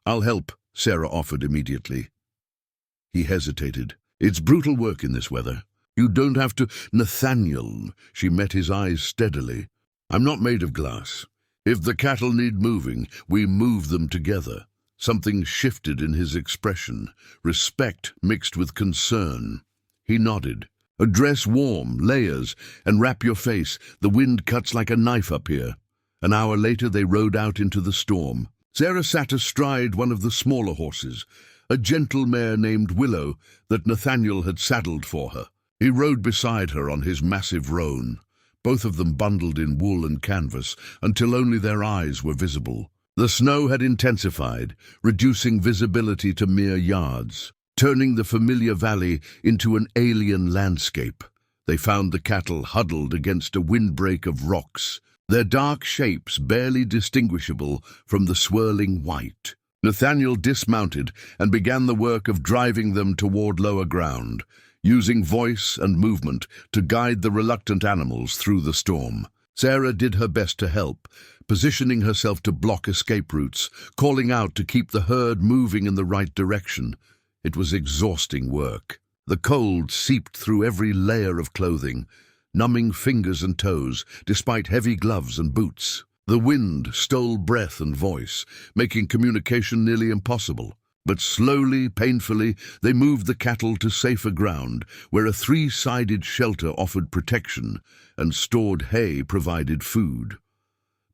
"I'll help," Sarah offered immediately. He hesitated. "It's brutal work in this weather. You don't have to—" "Nathaniel," she met his eyes steadily. "I'm not made of glass. If the cattle need moving, we move them together. Something shifted in his expression, respect mixed with concern. He nodded. Dress warm, layers, and wrap your face. The wind cuts like a knife up here. An hour later they rode out into the storm. Sarah sat astride one of the smaller horses, a gentle mare named Willow that Nathaniel had saddled for her. He rode beside her on his massive roan, both of them bundled in wool and canvas until only their eyes were visible. The snow had intensified, reducing visibility to mere yards, turning the familiar valley into an alien landscape. They found the cattle huddled against a windbreak of rocks, their dark shapes barely distinguishable from the swirling white. Nathaniel dismounted and began the work of driving them toward lower ground, using voice and movement to guide the reluctant animals through the storm. Sarah did her best to help, positioning herself to block escape routes, calling out to keep the herd moving in the right direction. It was exhausting work. The cold seeped through every layer of clothing, numbing fingers and toes, despite heavy gloves and boots. The wind stole breath and voice, making communication nearly impossible. But slowly, painfully, they moved the cattle to safer ground, where a three-sided shelter offered protection and stored hay provided food.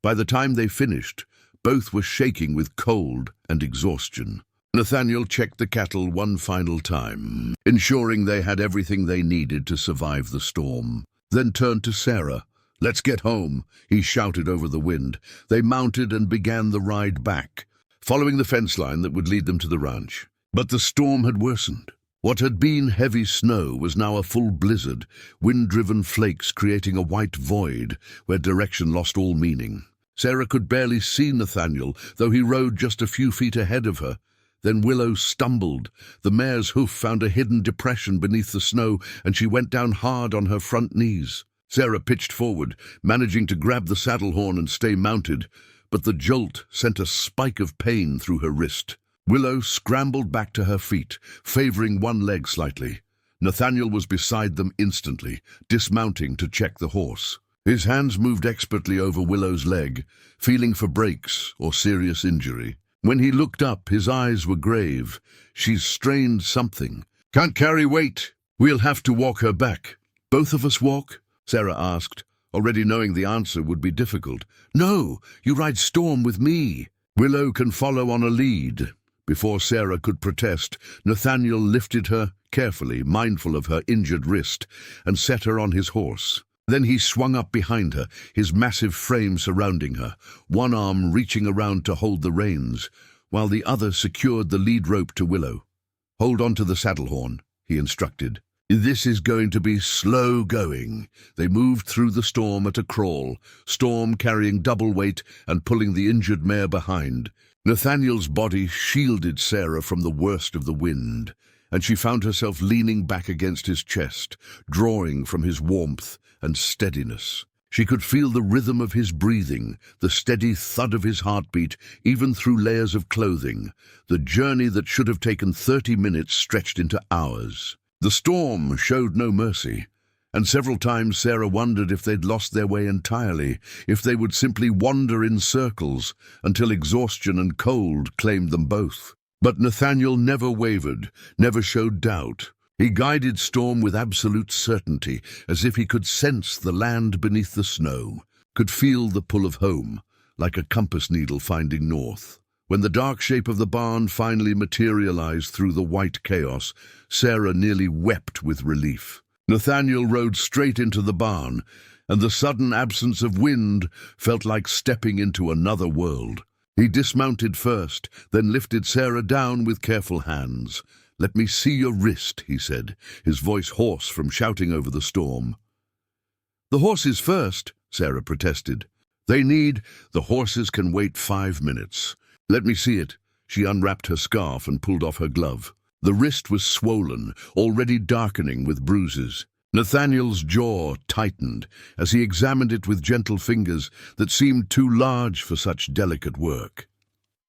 By the time they finished, both were shaking with cold and exhaustion. Nathaniel checked the cattle one final time, ensuring they had everything they needed to survive the storm. Then turned to Sarah. "Let's get home," he shouted over the wind. They mounted and began the ride back, following the fence line that would lead them to the ranch. But the storm had worsened. What had been heavy snow was now a full blizzard, wind-driven flakes creating a white void where direction lost all meaning. Sarah could barely see Nathaniel, though he rode just a few feet ahead of her. Then Willow stumbled. The mare's hoof found a hidden depression beneath the snow, and she went down hard on her front knees. Sarah pitched forward, managing to grab the saddle horn and stay mounted, but the jolt sent a spike of pain through her wrist. Willow scrambled back to her feet, favoring one leg slightly. Nathaniel was beside them instantly, dismounting to check the horse. His hands moved expertly over Willow's leg, feeling for breaks or serious injury. When he looked up, his eyes were grave. "She's strained something. Can't carry weight. We'll have to walk her back." "Both of us walk?" Sarah asked, already knowing the answer would be difficult. "No, you ride Storm with me." "Willow can follow on a lead." Before Sarah could protest, Nathaniel lifted her carefully, mindful of her injured wrist, and set her on his horse. Then he swung up behind her, his massive frame surrounding her, one arm reaching around to hold the reins, while the other secured the lead rope to Willow. "Hold on to the saddle horn," he instructed. "This is going to be slow going." They moved through the storm at a crawl, Storm carrying double weight and pulling the injured mare behind. Nathaniel's body shielded Sarah from the worst of the wind, and she found herself leaning back against his chest, drawing from his warmth and steadiness. She could feel the rhythm of his breathing, the steady thud of his heartbeat, even through layers of clothing. The journey that should have taken 30 minutes stretched into hours. The storm showed no mercy, and several times Sarah wondered if they'd lost their way entirely, if they would simply wander in circles until exhaustion and cold claimed them both. But Nathaniel never wavered, never showed doubt. He guided Storm with absolute certainty, as if he could sense the land beneath the snow, could feel the pull of home, like a compass needle finding north. When the dark shape of the barn finally materialized through the white chaos, Sarah nearly wept with relief. Nathaniel rode straight into the barn, and the sudden absence of wind felt like stepping into another world. He dismounted first, then lifted Sarah down with careful hands. "Let me see your wrist," he said, his voice hoarse from shouting over the storm. "The horses first," Sarah protested. The horses can wait 5 minutes." "Let me see it." She unwrapped her scarf and pulled off her glove. The wrist was swollen, already darkening with bruises. Nathaniel's jaw tightened as he examined it with gentle fingers that seemed too large for such delicate work.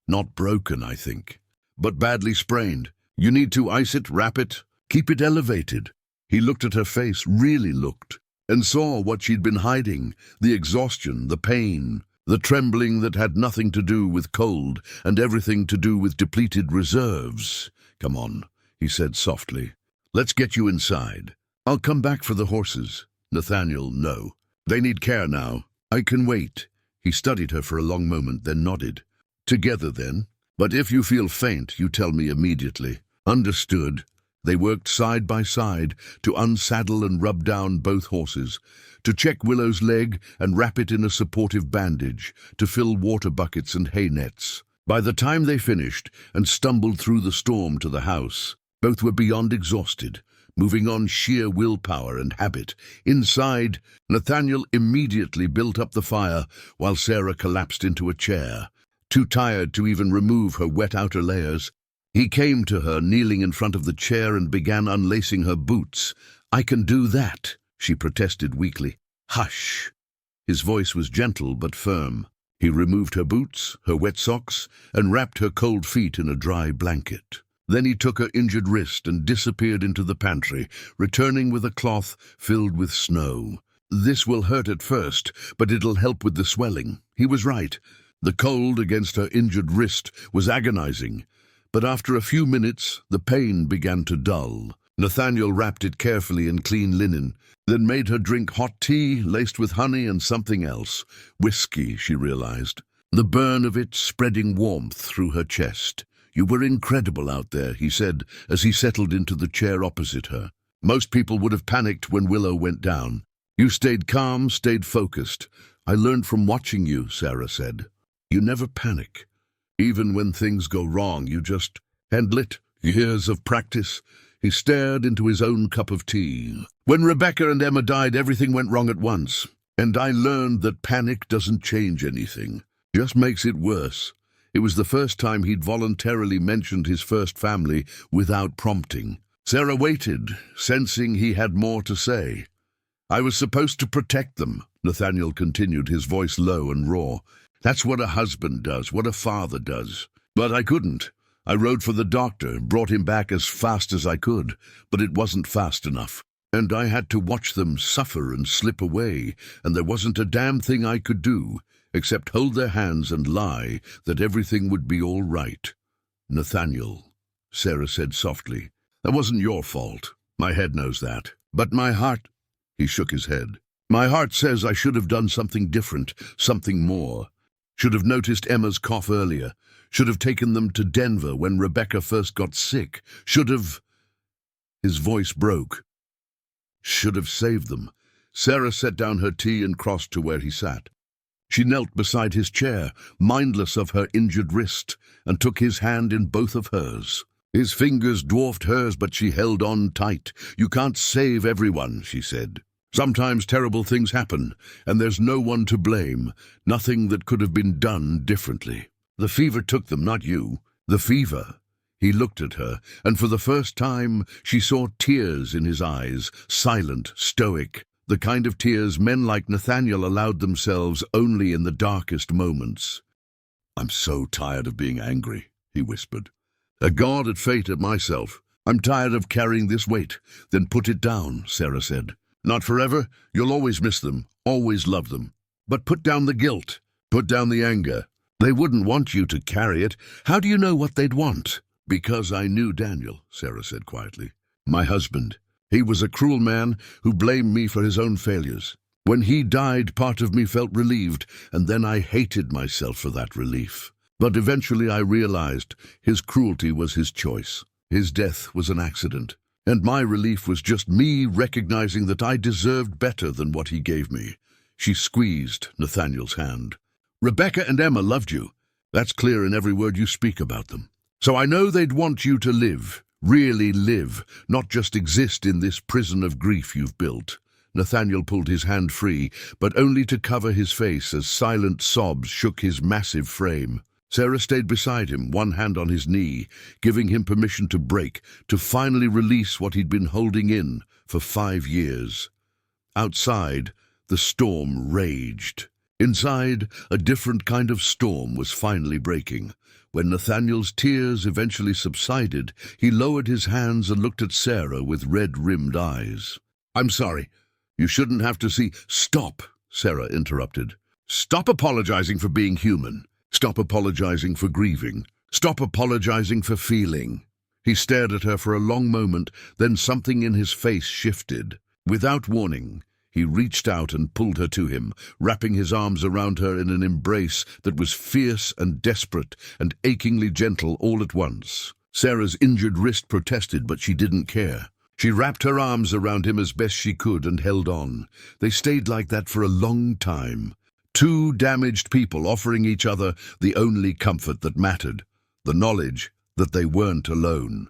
"Not broken, I think, but badly sprained. You need to ice it, wrap it, keep it elevated." He looked at her face, really looked, and saw what she'd been hiding, the exhaustion, the pain. the trembling that had nothing to do with cold and everything to do with depleted reserves. "Come on," he said softly. "Let's get you inside. I'll come back for the horses." "Nathaniel, no. They need care now. I can wait." He studied her for a long moment, then nodded. "Together, then. But if you feel faint, you tell me immediately." "Understood." They worked side by side to unsaddle and rub down both horses, to check Willow's leg and wrap it in a supportive bandage, to fill water buckets and hay nets. By the time they finished and stumbled through the storm to the house, both were beyond exhausted, moving on sheer willpower and habit. Inside, Nathaniel immediately built up the fire while Sarah collapsed into a chair, too tired to even remove her wet outer layers. He came to her, kneeling in front of the chair, and began unlacing her boots. "I can do that," she protested weakly. "Hush." His voice was gentle but firm. He removed her boots, her wet socks, and wrapped her cold feet in a dry blanket. Then he took her injured wrist and disappeared into the pantry, returning with a cloth filled with snow. "This will hurt at first, but it'll help with the swelling." He was right. The cold against her injured wrist was agonizing. But after a few minutes, the pain began to dull. Nathaniel wrapped it carefully in clean linen, then made her drink hot tea laced with honey and something else. Whiskey, she realized. The burn of it spreading warmth through her chest. "You were incredible out there," he said as he settled into the chair opposite her. "Most people would have panicked when Willow went down. You stayed calm, stayed focused. I learned from watching you," Sarah said. "You never panic. Even when things go wrong, you just handle it." "Years of practice." He stared into his own cup of tea. "When Rebecca and Emma died, everything went wrong at once. And I learned that panic doesn't change anything, just makes it worse." It was the first time he'd voluntarily mentioned his first family without prompting. Sarah waited, sensing he had more to say. "I was supposed to protect them," Nathaniel continued, his voice low and raw. "That's what a husband does, what a father does. But I couldn't. I rode for the doctor, brought him back as fast as I could, but it wasn't fast enough. And I had to watch them suffer and slip away, and there wasn't a damn thing I could do, except hold their hands and lie that everything would be all right." "Nathaniel," Sarah said softly, "that wasn't your fault. My head knows that. But my heart—" He shook his head. "My heart says I should have done something different, something more. Should have noticed Emma's cough earlier. Should have taken them to Denver when Rebecca first got sick. Should have—" His voice broke. "Should have saved them." Sarah set down her tea and crossed to where he sat. She knelt beside his chair, mindless of her injured wrist, and took his hand in both of hers. His fingers dwarfed hers, but she held on tight. "You can't save everyone," she said. "Sometimes terrible things happen, and there's no one to blame, nothing that could have been done differently. The fever took them, not you. The fever." He looked at her, and for the first time she saw tears in his eyes, silent, stoic, the kind of tears men like Nathaniel allowed themselves only in the darkest moments. "I'm so tired of being angry," he whispered. "A god at fate at myself. I'm tired of carrying this weight." "Then put it down," Sarah said. "Not forever. You'll always miss them, always love them. But put down the guilt. Put down the anger. They wouldn't want you to carry it. How do you know what they'd want?" "Because I knew Daniel," Sarah said quietly. "My husband. He was a cruel man who blamed me for his own failures. When he died, part of me felt relieved, and then I hated myself for that relief. But eventually I realized his cruelty was his choice. His death was an accident. And my relief was just me recognizing that I deserved better than what he gave me." She squeezed Nathaniel's hand. "Rebecca and Emma loved you. That's clear in every word you speak about them. So I know they'd want you to live, really live, not just exist in this prison of grief you've built." Nathaniel pulled his hand free, but only to cover his face as silent sobs shook his massive frame. Sarah stayed beside him, one hand on his knee, giving him permission to break, to finally release what he'd been holding in for 5 years. Outside, the storm raged. Inside, a different kind of storm was finally breaking. When Nathaniel's tears eventually subsided, he lowered his hands and looked at Sarah with red-rimmed eyes. "I'm sorry. You shouldn't have to see—" "Stop," Sarah interrupted. Stop apologizing for being human. Stop apologizing for grieving. Stop apologizing for feeling. He stared at her for a long moment, then something in his face shifted. Without warning, he reached out and pulled her to him, wrapping his arms around her in an embrace that was fierce and desperate and achingly gentle all at once. Sarah's injured wrist protested, but she didn't care. She wrapped her arms around him as best she could and held on. They stayed like that for a long time. Two damaged people offering each other the only comfort that mattered, the knowledge that they weren't alone.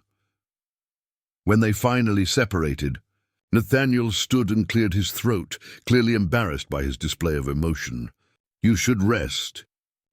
When they finally separated, Nathaniel stood and cleared his throat, clearly embarrassed by his display of emotion. "You should rest.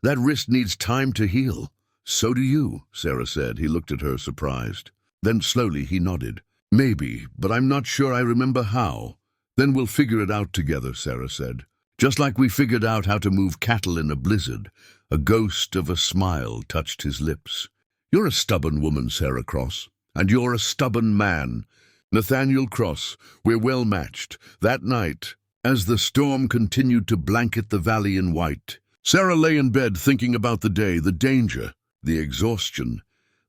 That wrist needs time to heal." "So do you," Sarah said. He looked at her, surprised. Then slowly he nodded. "Maybe, but I'm not sure I remember how." "Then we'll figure it out together," Sarah said. "Just like we figured out how to move cattle in a blizzard." A ghost of a smile touched his lips. "You're a stubborn woman, Sarah Cross, and you're a stubborn man. Nathaniel Cross, we're well matched." That night, as the storm continued to blanket the valley in white, Sarah lay in bed thinking about the day, the danger, the exhaustion,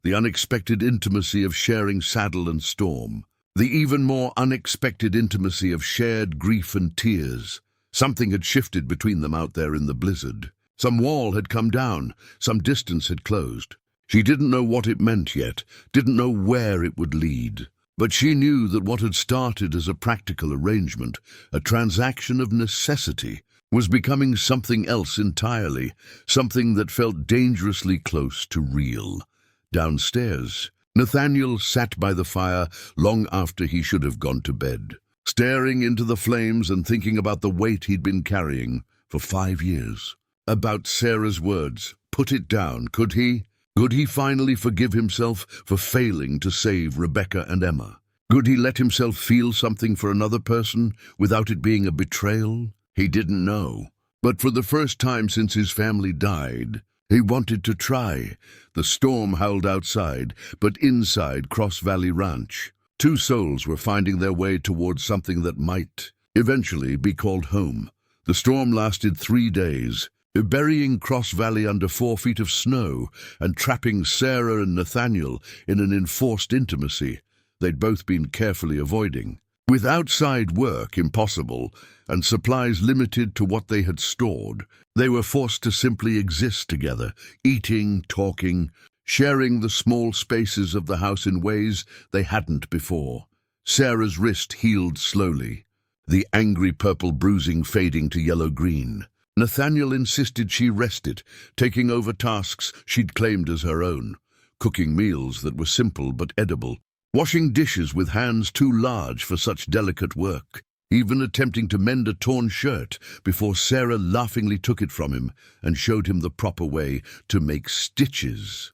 the unexpected intimacy of sharing saddle and storm, the even more unexpected intimacy of shared grief and tears. Something had shifted between them out there in the blizzard. Some wall had come down, some distance had closed. She didn't know what it meant yet, didn't know where it would lead. But she knew that what had started as a practical arrangement, a transaction of necessity, was becoming something else entirely, something that felt dangerously close to real. Downstairs, Nathaniel sat by the fire long after he should have gone to bed, staring into the flames and thinking about the weight he'd been carrying for 5 years. About Sarah's words. Put it down, could he? Could he finally forgive himself for failing to save Rebecca and Emma? Could he let himself feel something for another person without it being a betrayal? He didn't know. But for the first time since his family died, he wanted to try. The storm howled outside, but inside Cross Valley Ranch, two souls were finding their way towards something that might eventually be called home. The storm lasted 3 days, burying Cross Valley under 4 feet of snow and trapping Sarah and Nathaniel in an enforced intimacy they'd both been carefully avoiding. With outside work impossible and supplies limited to what they had stored, they were forced to simply exist together, eating, talking, sharing the small spaces of the house in ways they hadn't before. Sarah's wrist healed slowly, the angry purple bruising fading to yellow-green. Nathaniel insisted she rest it, taking over tasks she'd claimed as her own, cooking meals that were simple but edible, washing dishes with hands too large for such delicate work, even attempting to mend a torn shirt before Sarah laughingly took it from him and showed him the proper way to make stitches.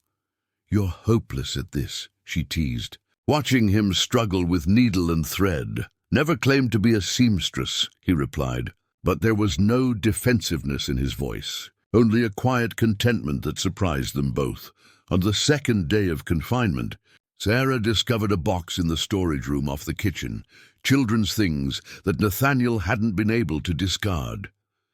"You're hopeless at this," she teased, watching him struggle with needle and thread. "Never claimed to be a seamstress," he replied. But there was no defensiveness in his voice, only a quiet contentment that surprised them both. On the second day of confinement, Sarah discovered a box in the storage room off the kitchen, children's things that Nathaniel hadn't been able to discard.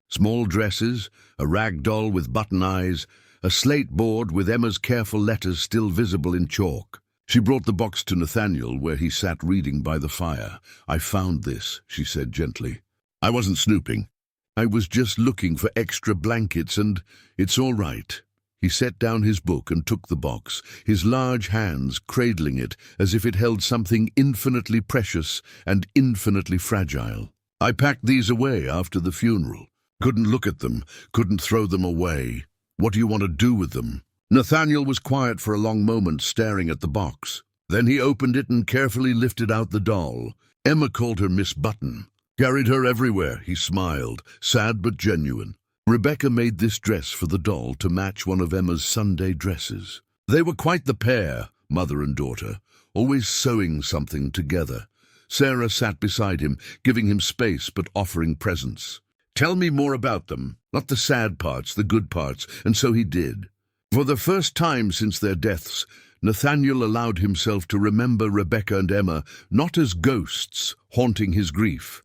Small dresses, a rag doll with button eyes, a slate board with Emma's careful letters still visible in chalk. She brought the box to Nathaniel, where he sat reading by the fire. "I found this," she said gently. "I wasn't snooping. I was just looking for extra blankets, and it's all right." He set down his book and took the box, his large hands cradling it as if it held something infinitely precious and infinitely fragile. "I packed these away after the funeral. Couldn't look at them, couldn't throw them away. What do you want to do with them?" Nathaniel was quiet for a long moment, staring at the box. Then he opened it and carefully lifted out the doll. Emma called her Miss Button. "Carried her everywhere," he smiled, sad but genuine. Rebecca made this dress for the doll to match one of Emma's Sunday dresses. They were quite the pair, mother and daughter, always sewing something together. Sarah sat beside him, giving him space but offering presence. "Tell me more about them, not the sad parts, the good parts," and so he did. For the first time since their deaths, Nathaniel allowed himself to remember Rebecca and Emma not as ghosts haunting his grief,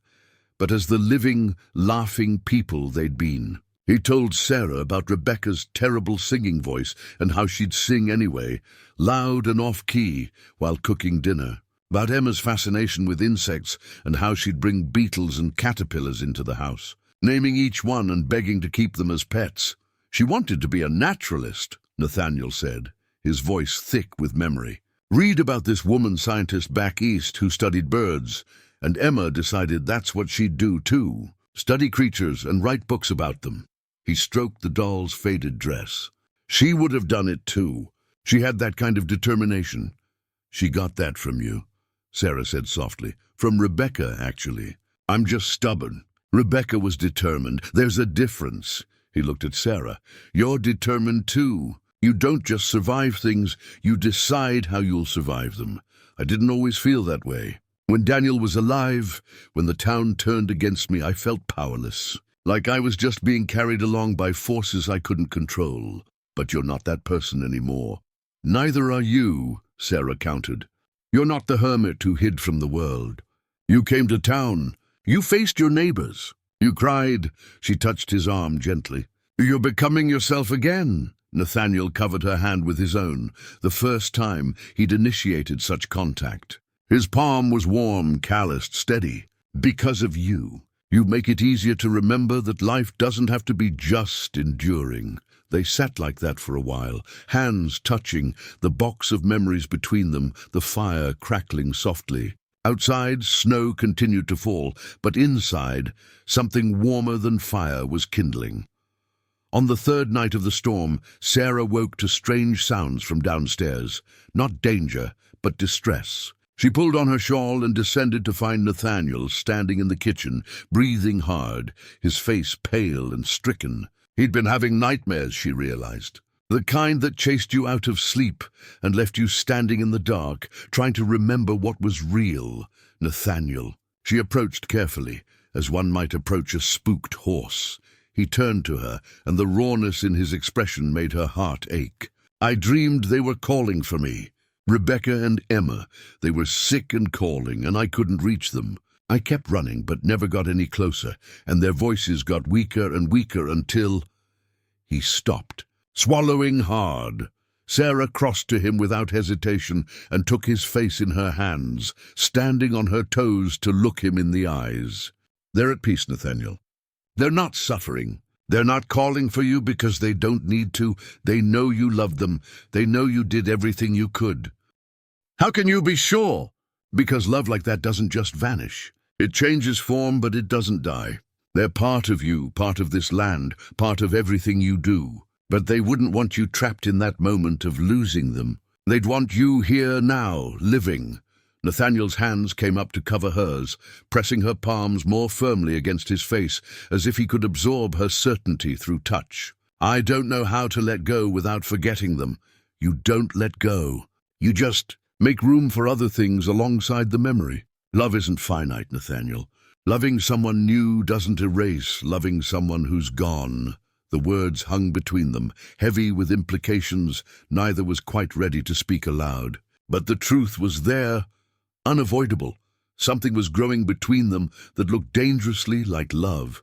but as the living, laughing people they'd been. He told Sarah about Rebecca's terrible singing voice and how she'd sing anyway, loud and off-key, while cooking dinner. About Emma's fascination with insects and how she'd bring beetles and caterpillars into the house, naming each one and begging to keep them as pets. She wanted to be a naturalist, Nathaniel said, his voice thick with memory. Read about this woman scientist back east who studied birds, and Emma decided that's what she'd do too, study creatures and write books about them. He stroked the doll's faded dress. She would have done it too. She had that kind of determination. She got that from you, Sarah said softly. From Rebecca, actually. I'm just stubborn. Rebecca was determined. There's a difference. He looked at Sarah. You're determined too. You don't just survive things, you decide how you'll survive them. I didn't always feel that way. When Daniel was alive, when the town turned against me, I felt powerless. Like I was just being carried along by forces I couldn't control. But you're not that person anymore. Neither are you, Sarah countered. You're not the hermit who hid from the world. You came to town. You faced your neighbors. You cried. She touched his arm gently. You're becoming yourself again. Nathaniel covered her hand with his own, the first time he'd initiated such contact. His palm was warm, calloused, steady. Because of you. You make it easier to remember that life doesn't have to be just enduring. They sat like that for a while, hands touching, the box of memories between them, the fire crackling softly. Outside, snow continued to fall, but inside, something warmer than fire was kindling. On the third night of the storm, Sarah woke to strange sounds from downstairs. Not danger, but distress. She pulled on her shawl and descended to find Nathaniel standing in the kitchen, breathing hard, his face pale and stricken. He'd been having nightmares, she realized. The kind that chased you out of sleep and left you standing in the dark, trying to remember what was real. Nathaniel. She approached carefully, as one might approach a spooked horse. He turned to her, and the rawness in his expression made her heart ache. I dreamed they were calling for me. Rebecca and Emma. They were sick and calling, and I couldn't reach them. I kept running, but never got any closer, and their voices got weaker and weaker until... He stopped, swallowing hard. Sarah crossed to him without hesitation and took his face in her hands, standing on her toes to look him in the eyes. They're at peace, Nathaniel. They're not suffering. They're not calling for you because they don't need to. They know you loved them. They know you did everything you could. How can you be sure? Because love like that doesn't just vanish. It changes form, but it doesn't die. They're part of you, part of this land, part of everything you do. But they wouldn't want you trapped in that moment of losing them. They'd want you here now, living. Nathaniel's hands came up to cover hers, pressing her palms more firmly against his face, as if he could absorb her certainty through touch. I don't know how to let go without forgetting them. You don't let go. You just make room for other things alongside the memory. Love isn't finite, Nathaniel. Loving someone new doesn't erase loving someone who's gone. The words hung between them, heavy with implications neither was quite ready to speak aloud. But the truth was there, unavoidable. Something was growing between them that looked dangerously like love.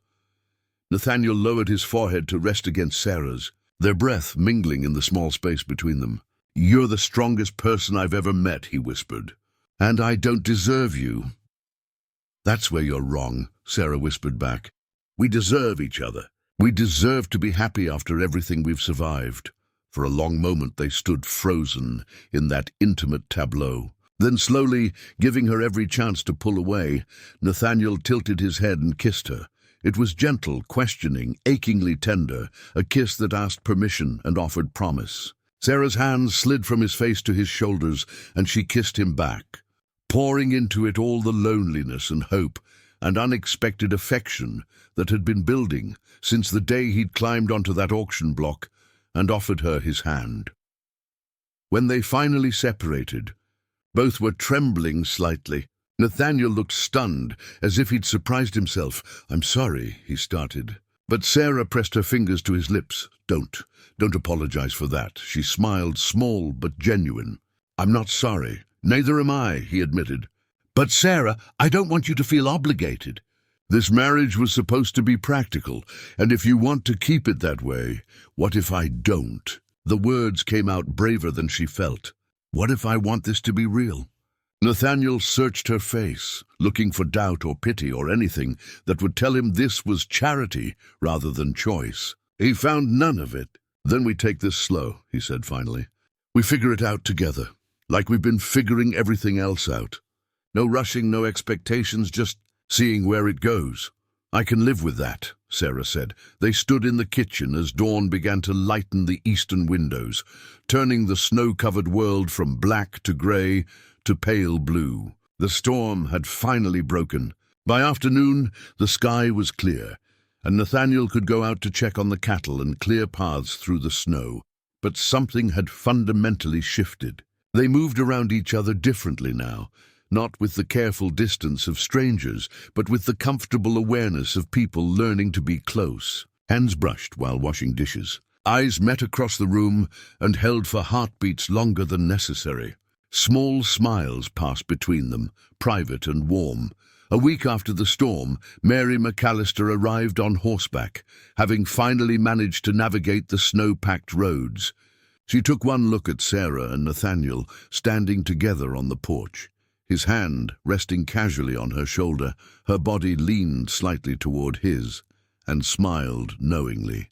Nathaniel lowered his forehead to rest against Sarah's, their breath mingling in the small space between them. You're the strongest person I've ever met, he whispered. And I don't deserve you. That's where you're wrong, Sarah whispered back. We deserve each other. We deserve to be happy after everything we've survived. For a long moment they stood frozen in that intimate tableau. Then slowly, giving her every chance to pull away, Nathaniel tilted his head and kissed her. It was gentle, questioning, achingly tender, a kiss that asked permission and offered promise. Sarah's hands slid from his face to his shoulders, and she kissed him back, pouring into it all the loneliness and hope and unexpected affection that had been building since the day he'd climbed onto that auction block and offered her his hand. When they finally separated, both were trembling slightly. Nathaniel looked stunned, as if he'd surprised himself. I'm sorry, he started. But Sarah pressed her fingers to his lips. Don't apologize for that. She smiled, small but genuine. I'm not sorry. Neither am I, he admitted. But Sarah, I don't want you to feel obligated. This marriage was supposed to be practical, and if you want to keep it that way, what if I don't? The words came out braver than she felt. What if I want this to be real? Nathaniel searched her face, looking for doubt or pity or anything that would tell him this was charity rather than choice. He found none of it. Then we take this slow, he said finally. We figure it out together, like we've been figuring everything else out. No rushing, no expectations, just seeing where it goes. I can live with that, Sarah said. They stood in the kitchen as dawn began to lighten the eastern windows, turning the snow-covered world from black to grey to pale blue. The storm had finally broken. By afternoon, the sky was clear, and Nathaniel could go out to check on the cattle and clear paths through the snow. But something had fundamentally shifted. They moved around each other differently now, not with the careful distance of strangers, but with the comfortable awareness of people learning to be close. Hands brushed while washing dishes. Eyes met across the room and held for heartbeats longer than necessary. Small smiles passed between them, private and warm. A week after the storm, Mary McAllister arrived on horseback, having finally managed to navigate the snow-packed roads. She took one look at Sarah and Nathaniel standing together on the porch. His hand resting casually on her shoulder, her body leaned slightly toward his, and smiled knowingly.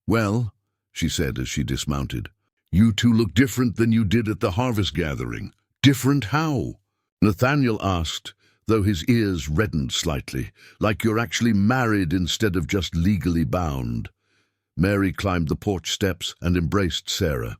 "Well," she said as she dismounted, "you two look different than you did at the harvest gathering." "Different how?" Nathaniel asked, though his ears reddened slightly, "like you're actually married instead of just legally bound." Mary climbed the porch steps and embraced Sarah.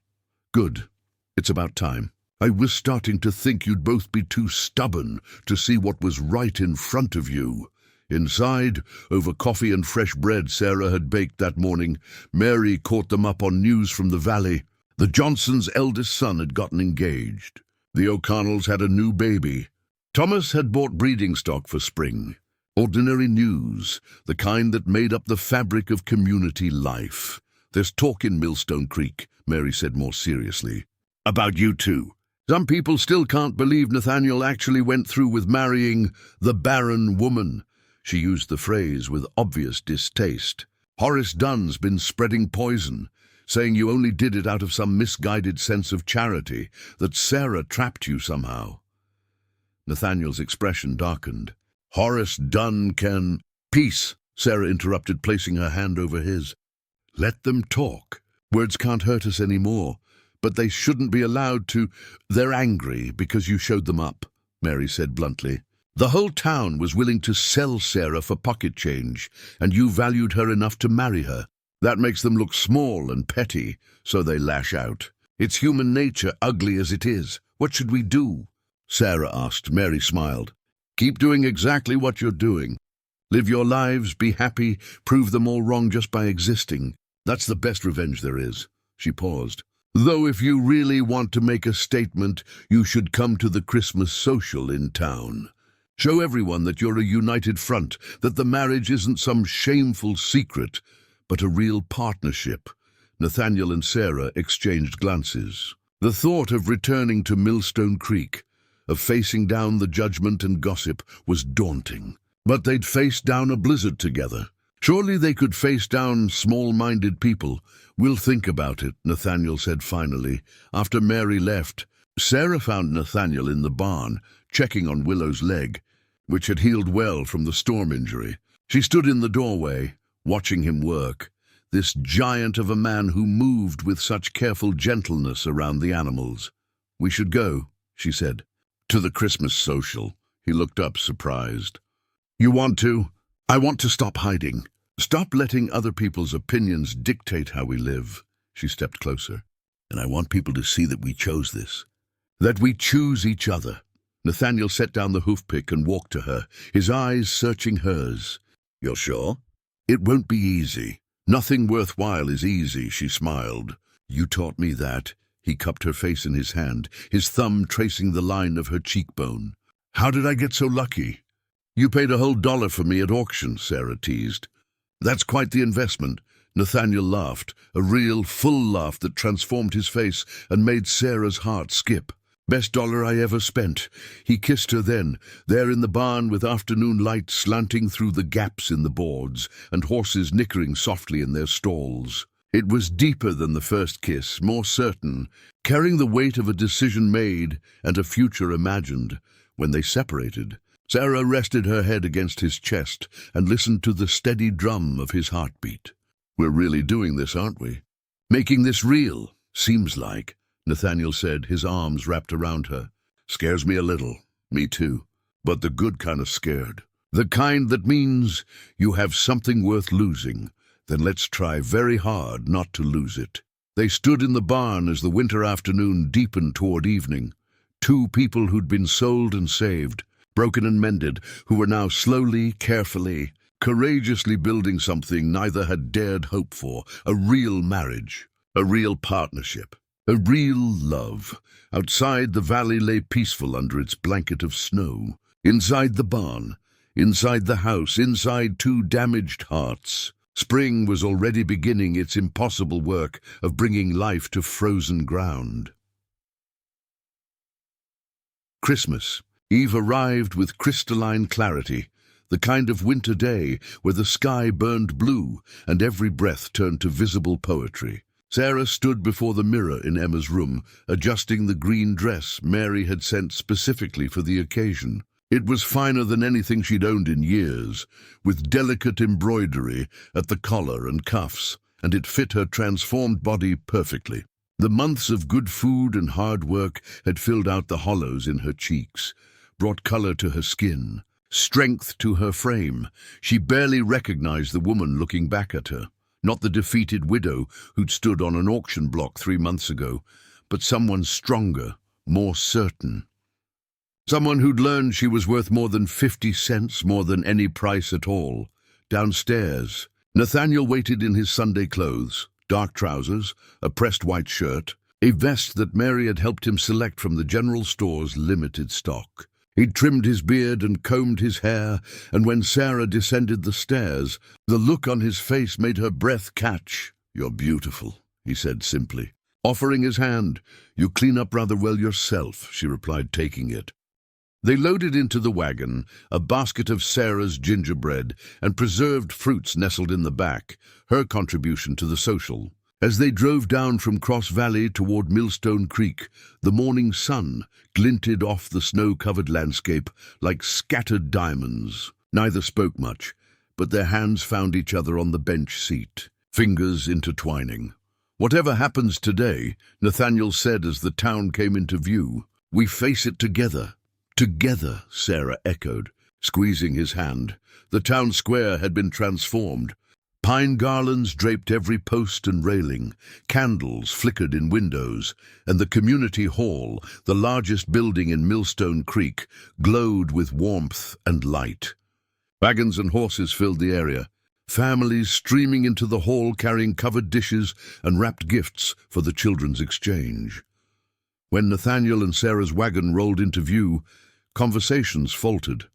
"Good. It's about time. I was starting to think you'd both be too stubborn to see what was right in front of you." Inside, over coffee and fresh bread Sarah had baked that morning, Mary caught them up on news from the valley. The Johnsons' eldest son had gotten engaged. The O'Connells had a new baby. Thomas had bought breeding stock for spring. Ordinary news, the kind that made up the fabric of community life. "There's talk in Millstone Creek," Mary said more seriously. "About you two. Some people still can't believe Nathaniel actually went through with marrying the Barren woman." She used the phrase with obvious distaste. "Horace Dunn's been spreading poison, saying you only did it out of some misguided sense of charity, that Sarah trapped you somehow." Nathaniel's expression darkened. "Horace Dunn can—" "Peace," Sarah interrupted, placing her hand over his. "Let them talk. Words can't hurt us anymore. But they shouldn't be allowed to—" "They're angry because you showed them up," Mary said bluntly. "The whole town was willing to sell Sarah for pocket change, and you valued her enough to marry her. That makes them look small and petty, so they lash out. It's human nature, ugly as it is. What should we do?" Sarah asked. Mary smiled. "Keep doing exactly what you're doing. Live your lives, be happy, prove them all wrong just by existing. That's the best revenge there is." She paused. "Though if you really want to make a statement, you should come to the Christmas social in town. Show everyone that you're a united front, that the marriage isn't some shameful secret, but a real partnership." Nathaniel and Sarah exchanged glances. The thought of returning to Millstone Creek, of facing down the judgment and gossip, was daunting. But they'd face down a blizzard together. Surely they could face down small-minded people. "We'll think about it," Nathaniel said finally. After Mary left, Sarah found Nathaniel in the barn, checking on Willow's leg, which had healed well from the storm injury. She stood in the doorway, watching him work, this giant of a man who moved with such careful gentleness around the animals. "We should go," she said. "To the Christmas social." He looked up, surprised. "You want to?" "I want to stop hiding. Stop letting other people's opinions dictate how we live." She stepped closer. "And I want people to see that we chose this. That we choose each other." Nathaniel set down the hoofpick and walked to her, his eyes searching hers. "You're sure?" "It won't be easy. Nothing worthwhile is easy," she smiled. "You taught me that." He cupped her face in his hand, his thumb tracing the line of her cheekbone. "How did I get so lucky?" "You paid a whole $1 for me at auction," Sarah teased. "That's quite the investment." Nathaniel laughed, a real, full laugh that transformed his face and made Sarah's heart skip. Best dollar I ever spent. He kissed her then, there in the barn with afternoon light slanting through the gaps in the boards and horses nickering softly in their stalls. It was deeper than the first kiss, more certain, carrying the weight of a decision made and a future imagined. When they separated, Sarah rested her head against his chest and listened to the steady drum of his heartbeat. We're really doing this, aren't we? Making this real, seems like, Nathaniel said, his arms wrapped around her. Scares me a little. Me too. But the good kind of scared. The kind that means you have something worth losing. Then let's try very hard not to lose it. They stood in the barn as the winter afternoon deepened toward evening. Two people who'd been sold and saved, broken and mended, who were now slowly, carefully, courageously building something neither had dared hope for, a real marriage, a real partnership, a real love. Outside, the valley lay peaceful under its blanket of snow. Inside the barn, inside the house, inside two damaged hearts, spring was already beginning its impossible work of bringing life to frozen ground. Christmas Eve arrived with crystalline clarity, the kind of winter day where the sky burned blue and every breath turned to visible poetry. Sarah stood before the mirror in Emma's room, adjusting the green dress Mary had sent specifically for the occasion. It was finer than anything she'd owned in years, with delicate embroidery at the collar and cuffs, and it fit her transformed body perfectly. The months of good food and hard work had filled out the hollows in her cheeks, brought color to her skin, strength to her frame. She barely recognized the woman looking back at her, not the defeated widow who'd stood on an auction block 3 months ago, but someone stronger, more certain. Someone who'd learned she was worth more than 50 cents, more than any price at all. Downstairs, Nathaniel waited in his Sunday clothes, dark trousers, a pressed white shirt, a vest that Mary had helped him select from the general store's limited stock. He'd trimmed his beard and combed his hair, and when Sarah descended the stairs, the look on his face made her breath catch. "You're beautiful," he said simply, offering his hand. "You clean up rather well yourself," she replied, taking it. They loaded into the wagon a basket of Sarah's gingerbread and preserved fruits nestled in the back, her contribution to the social. As they drove down from Cross Valley toward Millstone Creek, the morning sun glinted off the snow-covered landscape like scattered diamonds. Neither spoke much, but their hands found each other on the bench seat, fingers intertwining. "Whatever happens today," Nathaniel said as the town came into view, "we face it together." "Together," Sarah echoed, squeezing his hand. The town square had been transformed. Pine garlands draped every post and railing, candles flickered in windows, and the community hall, the largest building in Millstone Creek, glowed with warmth and light. Wagons and horses filled the area, families streaming into the hall carrying covered dishes and wrapped gifts for the children's exchange. When Nathaniel and Sarah's wagon rolled into view, conversations faltered.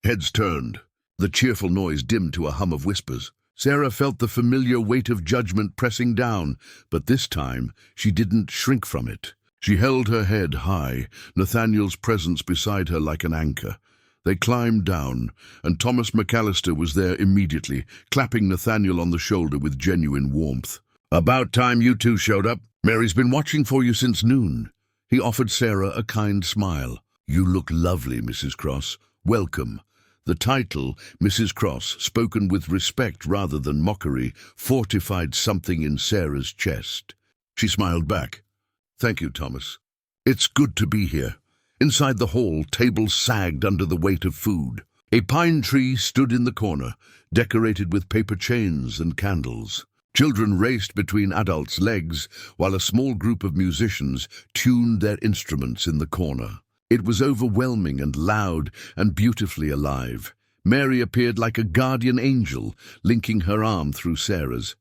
Heads turned, the cheerful noise dimmed to a hum of whispers. Sarah felt the familiar weight of judgment pressing down, but this time she didn't shrink from it. She held her head high, Nathaniel's presence beside her like an anchor. They climbed down, and Thomas McAllister was there immediately, clapping Nathaniel on the shoulder with genuine warmth. "About time you two showed up. Mary's been watching for you since noon." He offered Sarah a kind smile. "You look lovely, Mrs. Cross. Welcome." The title, Mrs. Cross, spoken with respect rather than mockery, fortified something in Sarah's chest. She smiled back. "Thank you, Thomas. It's good to be here." Inside the hall, tables sagged under the weight of food. A pine tree stood in the corner, decorated with paper chains and candles. Children raced between adults' legs, while a small group of musicians tuned their instruments in the corner. It was overwhelming and loud and beautifully alive. Mary appeared like a guardian angel, linking her arm through Sarah's.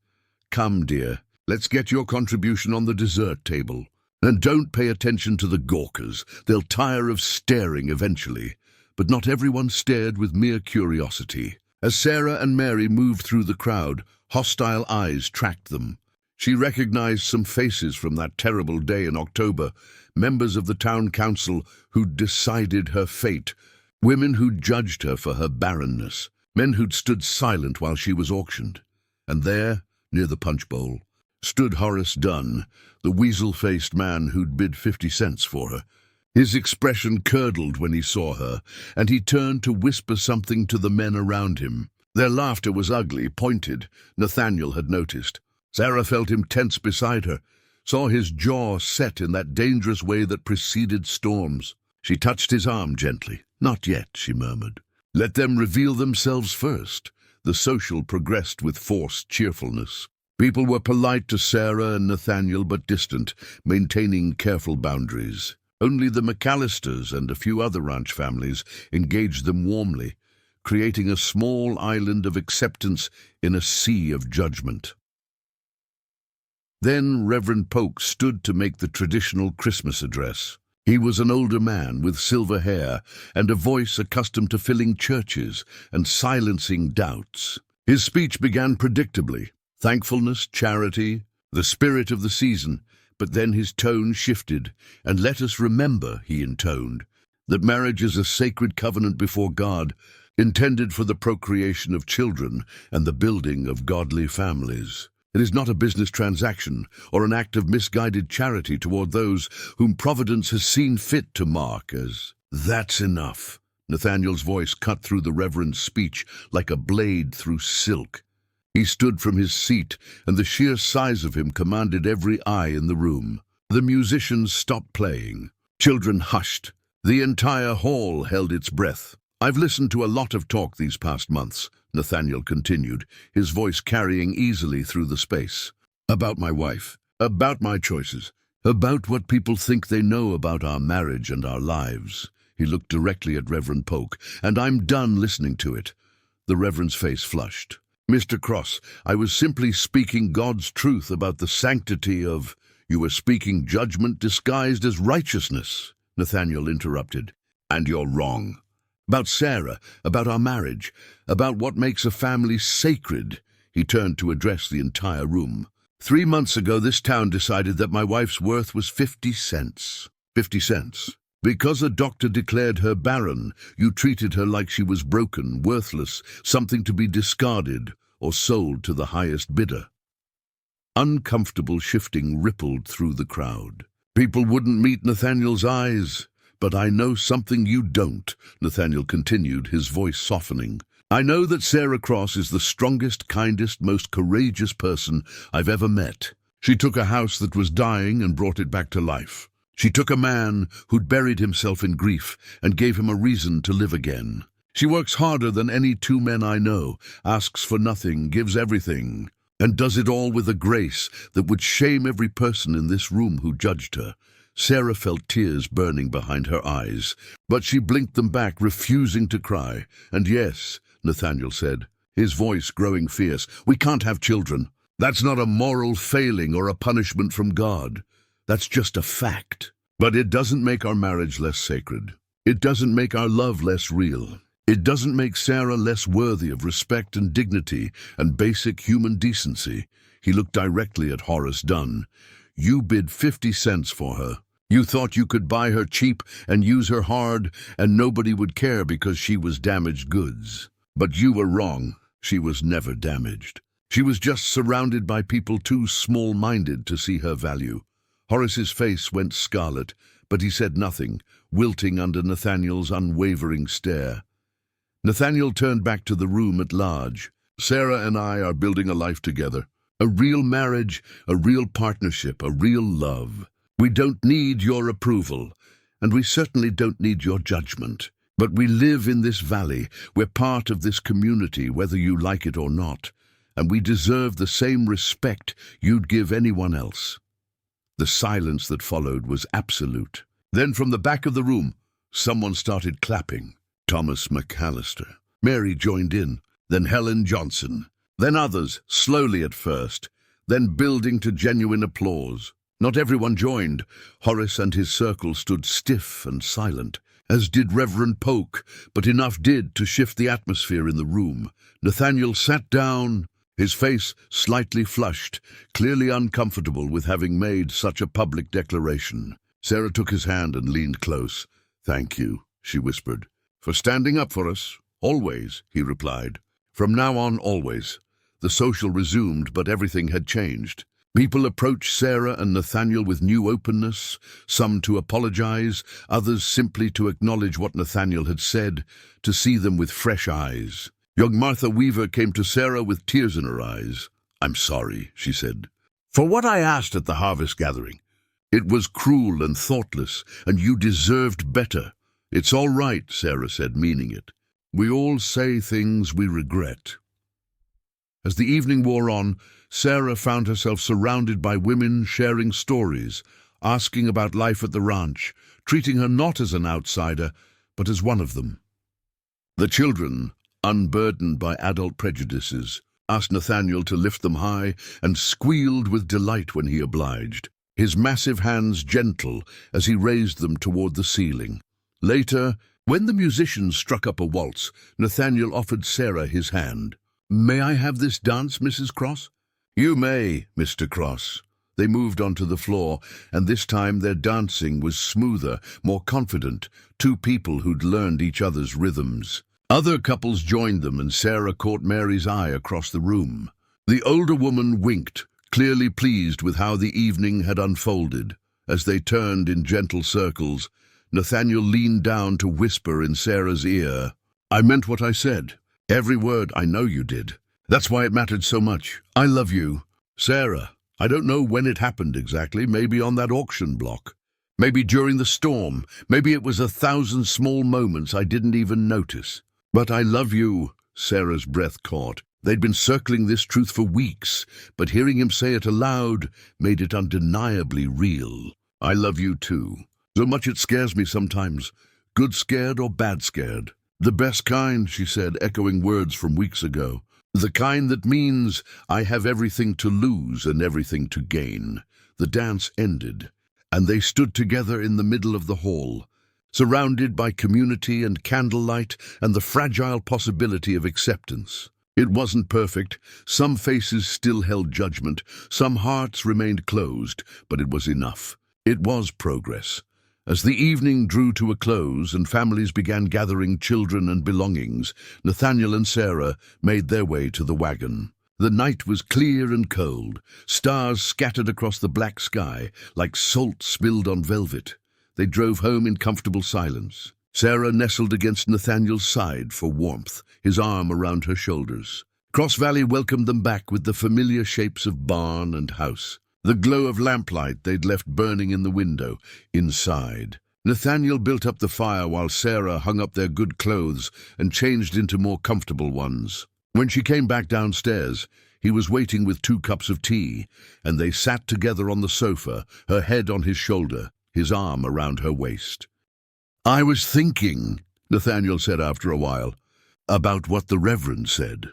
"Come, dear, let's get your contribution on the dessert table. And don't pay attention to the gawkers. They'll tire of staring eventually." But not everyone stared with mere curiosity. As Sarah and Mary moved through the crowd, hostile eyes tracked them. She recognized some faces from that terrible day in October, members of the town council who'd decided her fate, women who'd judged her for her barrenness, men who'd stood silent while she was auctioned. And there, near the punch bowl, stood Horace Dunn, the weasel-faced man who'd bid 50 cents for her. His expression curdled when he saw her, and he turned to whisper something to the men around him. Their laughter was ugly, pointed, Nathaniel had noticed. Sarah felt him tense beside her, saw his jaw set in that dangerous way that preceded storms. She touched his arm gently. "Not yet," she murmured. "Let them reveal themselves first." The social progressed with forced cheerfulness. People were polite to Sarah and Nathaniel, but distant, maintaining careful boundaries. Only the McAllisters and a few other ranch families engaged them warmly, creating a small island of acceptance in a sea of judgment. Then Reverend Polk stood to make the traditional Christmas address. He was an older man with silver hair and a voice accustomed to filling churches and silencing doubts. His speech began predictably: thankfulness, charity, the spirit of the season. But then his tone shifted, and "Let us remember," he intoned, "that marriage is a sacred covenant before God, intended for the procreation of children and the building of godly families. It is not a business transaction or an act of misguided charity toward those whom Providence has seen fit to mark as—" "That's enough." Nathaniel's voice cut through the Reverend's speech like a blade through silk. He stood from his seat, and the sheer size of him commanded every eye in the room. The musicians stopped playing. Children hushed. The entire hall held its breath. "I've listened to a lot of talk these past months," Nathaniel continued, his voice carrying easily through the space. "About my wife, about my choices, about what people think they know about our marriage and our lives." He looked directly at Reverend Polk. "And I'm done listening to it." The Reverend's face flushed. "Mr. Cross, I was simply speaking God's truth about the sanctity of—" "You were speaking judgment disguised as righteousness," Nathaniel interrupted. "And you're wrong. About Sarah, about our marriage, about what makes a family sacred." He turned to address the entire room. 3 months ago, this town decided that my wife's worth was 50 cents. 50 cents. Because a doctor declared her barren, you treated her like she was broken, worthless, something to be discarded or sold to the highest bidder. Uncomfortable shifting rippled through the crowd. People wouldn't meet Nathaniel's eyes. "But I know something you don't," Nathaniel continued, his voice softening. "I know that Sarah Cross is the strongest, kindest, most courageous person I've ever met. She took a house that was dying and brought it back to life. She took a man who'd buried himself in grief and gave him a reason to live again. She works harder than any 2 men I know, asks for nothing, gives everything, and does it all with a grace that would shame every person in this room who judged her." Sarah felt tears burning behind her eyes, but she blinked them back, refusing to cry. "And yes," Nathaniel said, his voice growing fierce, "we can't have children. That's not a moral failing or a punishment from God. That's just a fact. But it doesn't make our marriage less sacred. It doesn't make our love less real. It doesn't make Sarah less worthy of respect and dignity and basic human decency." He looked directly at Horace Dunn. "You bid 50 cents for her. You thought you could buy her cheap and use her hard, and nobody would care because she was damaged goods. But you were wrong. She was never damaged. She was just surrounded by people too small-minded to see her value." Horace's face went scarlet, but he said nothing, wilting under Nathaniel's unwavering stare. Nathaniel turned back to the room at large. "Sarah and I are building a life together. A real marriage, a real partnership, a real love. We don't need your approval, and we certainly don't need your judgment. But we live in this valley. We're part of this community, whether you like it or not, and we deserve the same respect you'd give anyone else." The silence that followed was absolute. Then from the back of the room, someone started clapping. Thomas McAllister. Mary joined in, then Helen Johnson, then others, slowly at first, then building to genuine applause. Not everyone joined. Horace and his circle stood stiff and silent, as did Reverend Polk, but enough did to shift the atmosphere in the room. Nathaniel sat down, his face slightly flushed, clearly uncomfortable with having made such a public declaration. Sarah took his hand and leaned close. "Thank you," she whispered. "For standing up for us. Always," he replied. From now on, always. The social resumed, but everything had changed. People approached Sarah and Nathaniel with new openness, some to apologize, others simply to acknowledge what Nathaniel had said, to see them with fresh eyes. Young Martha Weaver came to Sarah with tears in her eyes. "I'm sorry," she said, "for what I asked at the harvest gathering. It was cruel and thoughtless, and you deserved better." "It's all right," Sarah said, meaning it. "We all say things we regret." As the evening wore on, Sarah found herself surrounded by women sharing stories, asking about life at the ranch, treating her not as an outsider, but as one of them. The children, unburdened by adult prejudices, asked Nathaniel to lift them high and squealed with delight when he obliged, his massive hands gentle as he raised them toward the ceiling. Later, when the musicians struck up a waltz, Nathaniel offered Sarah his hand. "May I have this dance, Mrs. Cross?" "You may, Mr. Cross." They moved onto the floor, and this time their dancing was smoother, more confident, two people who'd learned each other's rhythms. Other couples joined them, and Sarah caught Mary's eye across the room. The older woman winked, clearly pleased with how the evening had unfolded. As they turned in gentle circles, Nathaniel leaned down to whisper in Sarah's ear, "I meant what I said. Every word. I know you did. That's why it mattered so much. I love you." "Sarah, I don't know when it happened exactly. Maybe on that auction block. Maybe during the storm. Maybe it was 1,000 small moments I didn't even notice. But I love you." Sarah's breath caught. They'd been circling this truth for weeks, but hearing him say it aloud made it undeniably real. "I love you too. So much it scares me sometimes. Good scared or bad scared. The best kind," she said, echoing words from weeks ago. "The kind that means I have everything to lose and everything to gain." The dance ended, and they stood together in the middle of the hall, surrounded by community and candlelight and the fragile possibility of acceptance. It wasn't perfect. Some faces still held judgment, some hearts remained closed, but it was enough. It was progress. As the evening drew to a close and families began gathering children and belongings, Nathaniel and Sarah made their way to the wagon. The night was clear and cold, stars scattered across the black sky like salt spilled on velvet. They drove home in comfortable silence. Sarah nestled against Nathaniel's side for warmth, his arm around her shoulders. Cross Valley welcomed them back with the familiar shapes of barn and house, the glow of lamplight they'd left burning in the window, inside. Nathaniel built up the fire while Sarah hung up their good clothes and changed into more comfortable ones. When she came back downstairs, he was waiting with 2 cups of tea, and they sat together on the sofa, her head on his shoulder, his arm around her waist. "I was thinking," Nathaniel said after a while, "about what the Reverend said.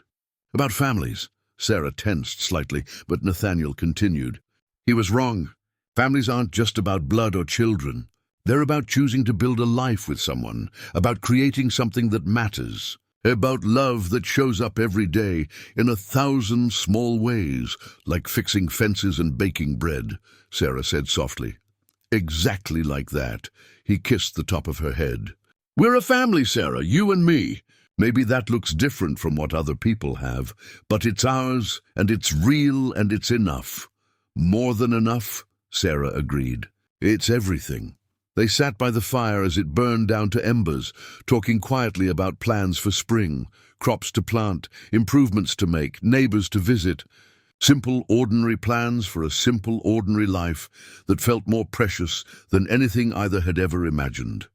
About families." Sarah tensed slightly, but Nathaniel continued. "He was wrong. Families aren't just about blood or children. They're about choosing to build a life with someone, about creating something that matters, about love that shows up every day in 1,000 small ways, like fixing fences and baking bread," Sarah said softly. "Exactly like that." He kissed the top of her head. "We're a family, Sarah, you and me. Maybe that looks different from what other people have, but it's ours, and it's real, and it's enough." "More than enough," Sarah agreed. "It's everything." They sat by the fire as it burned down to embers, talking quietly about plans for spring, crops to plant, improvements to make, neighbors to visit. Simple, ordinary plans for a simple, ordinary life that felt more precious than anything either had ever imagined.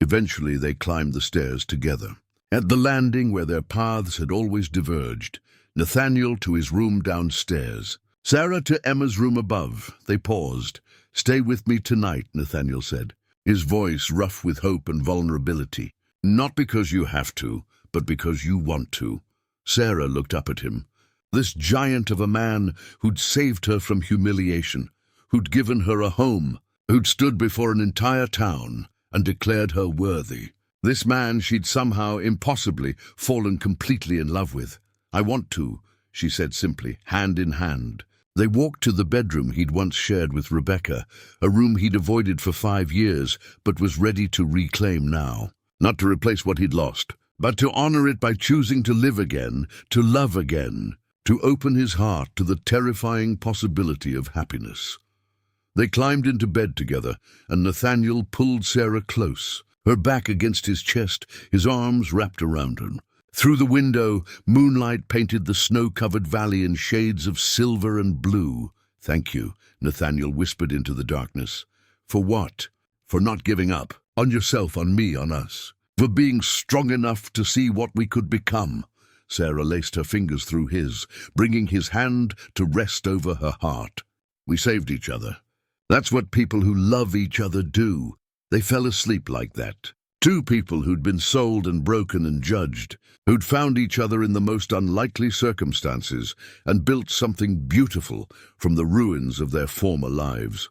Eventually they climbed the stairs together. At the landing where their paths had always diverged, Nathaniel to his room downstairs, Sarah to Emma's room above. They paused. "Stay with me tonight," Nathaniel said, his voice rough with hope and vulnerability. "Not because you have to, but because you want to." Sarah looked up at him. This giant of a man who'd saved her from humiliation, who'd given her a home, who'd stood before an entire town and declared her worthy. This man she'd somehow, impossibly, fallen completely in love with. "I want to," she said simply, hand in hand. They walked to the bedroom he'd once shared with Rebecca, a room he'd avoided for 5 years, but was ready to reclaim now. Not to replace what he'd lost, but to honor it by choosing to live again, to love again, to open his heart to the terrifying possibility of happiness. They climbed into bed together, and Nathaniel pulled Sarah close, her back against his chest, his arms wrapped around her. Through the window, moonlight painted the snow-covered valley in shades of silver and blue. "Thank you," Nathaniel whispered into the darkness. "For what?" "For not giving up. On yourself, on me, on us. For being strong enough to see what we could become." Sarah laced her fingers through his, bringing his hand to rest over her heart. "We saved each other. That's what people who love each other do. They fell asleep like that. Two people who'd been sold and broken and judged, who'd found each other in the most unlikely circumstances and built something beautiful from the ruins of their former lives."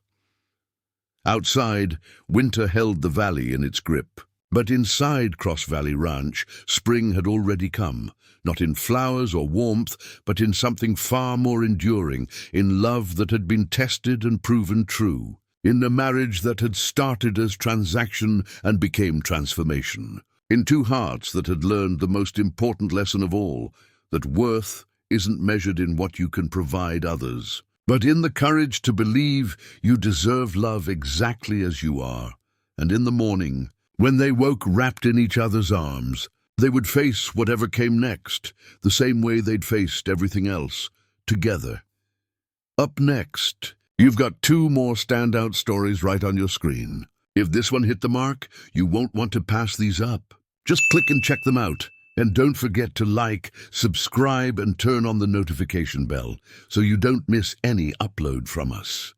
Outside, winter held the valley in its grip. But inside Cross Valley Ranch, spring had already come, not in flowers or warmth, but in something far more enduring, in love that had been tested and proven true, in a marriage that had started as transaction and became transformation, in two hearts that had learned the most important lesson of all, that worth isn't measured in what you can provide others, but in the courage to believe you deserve love exactly as you are. And in the morning, when they woke wrapped in each other's arms, they would face whatever came next, the same way they'd faced everything else, together. Up next, you've got 2 more standout stories right on your screen. If this one hit the mark, you won't want to pass these up. Just click and check them out. And don't forget to like, subscribe, and turn on the notification bell so you don't miss any upload from us.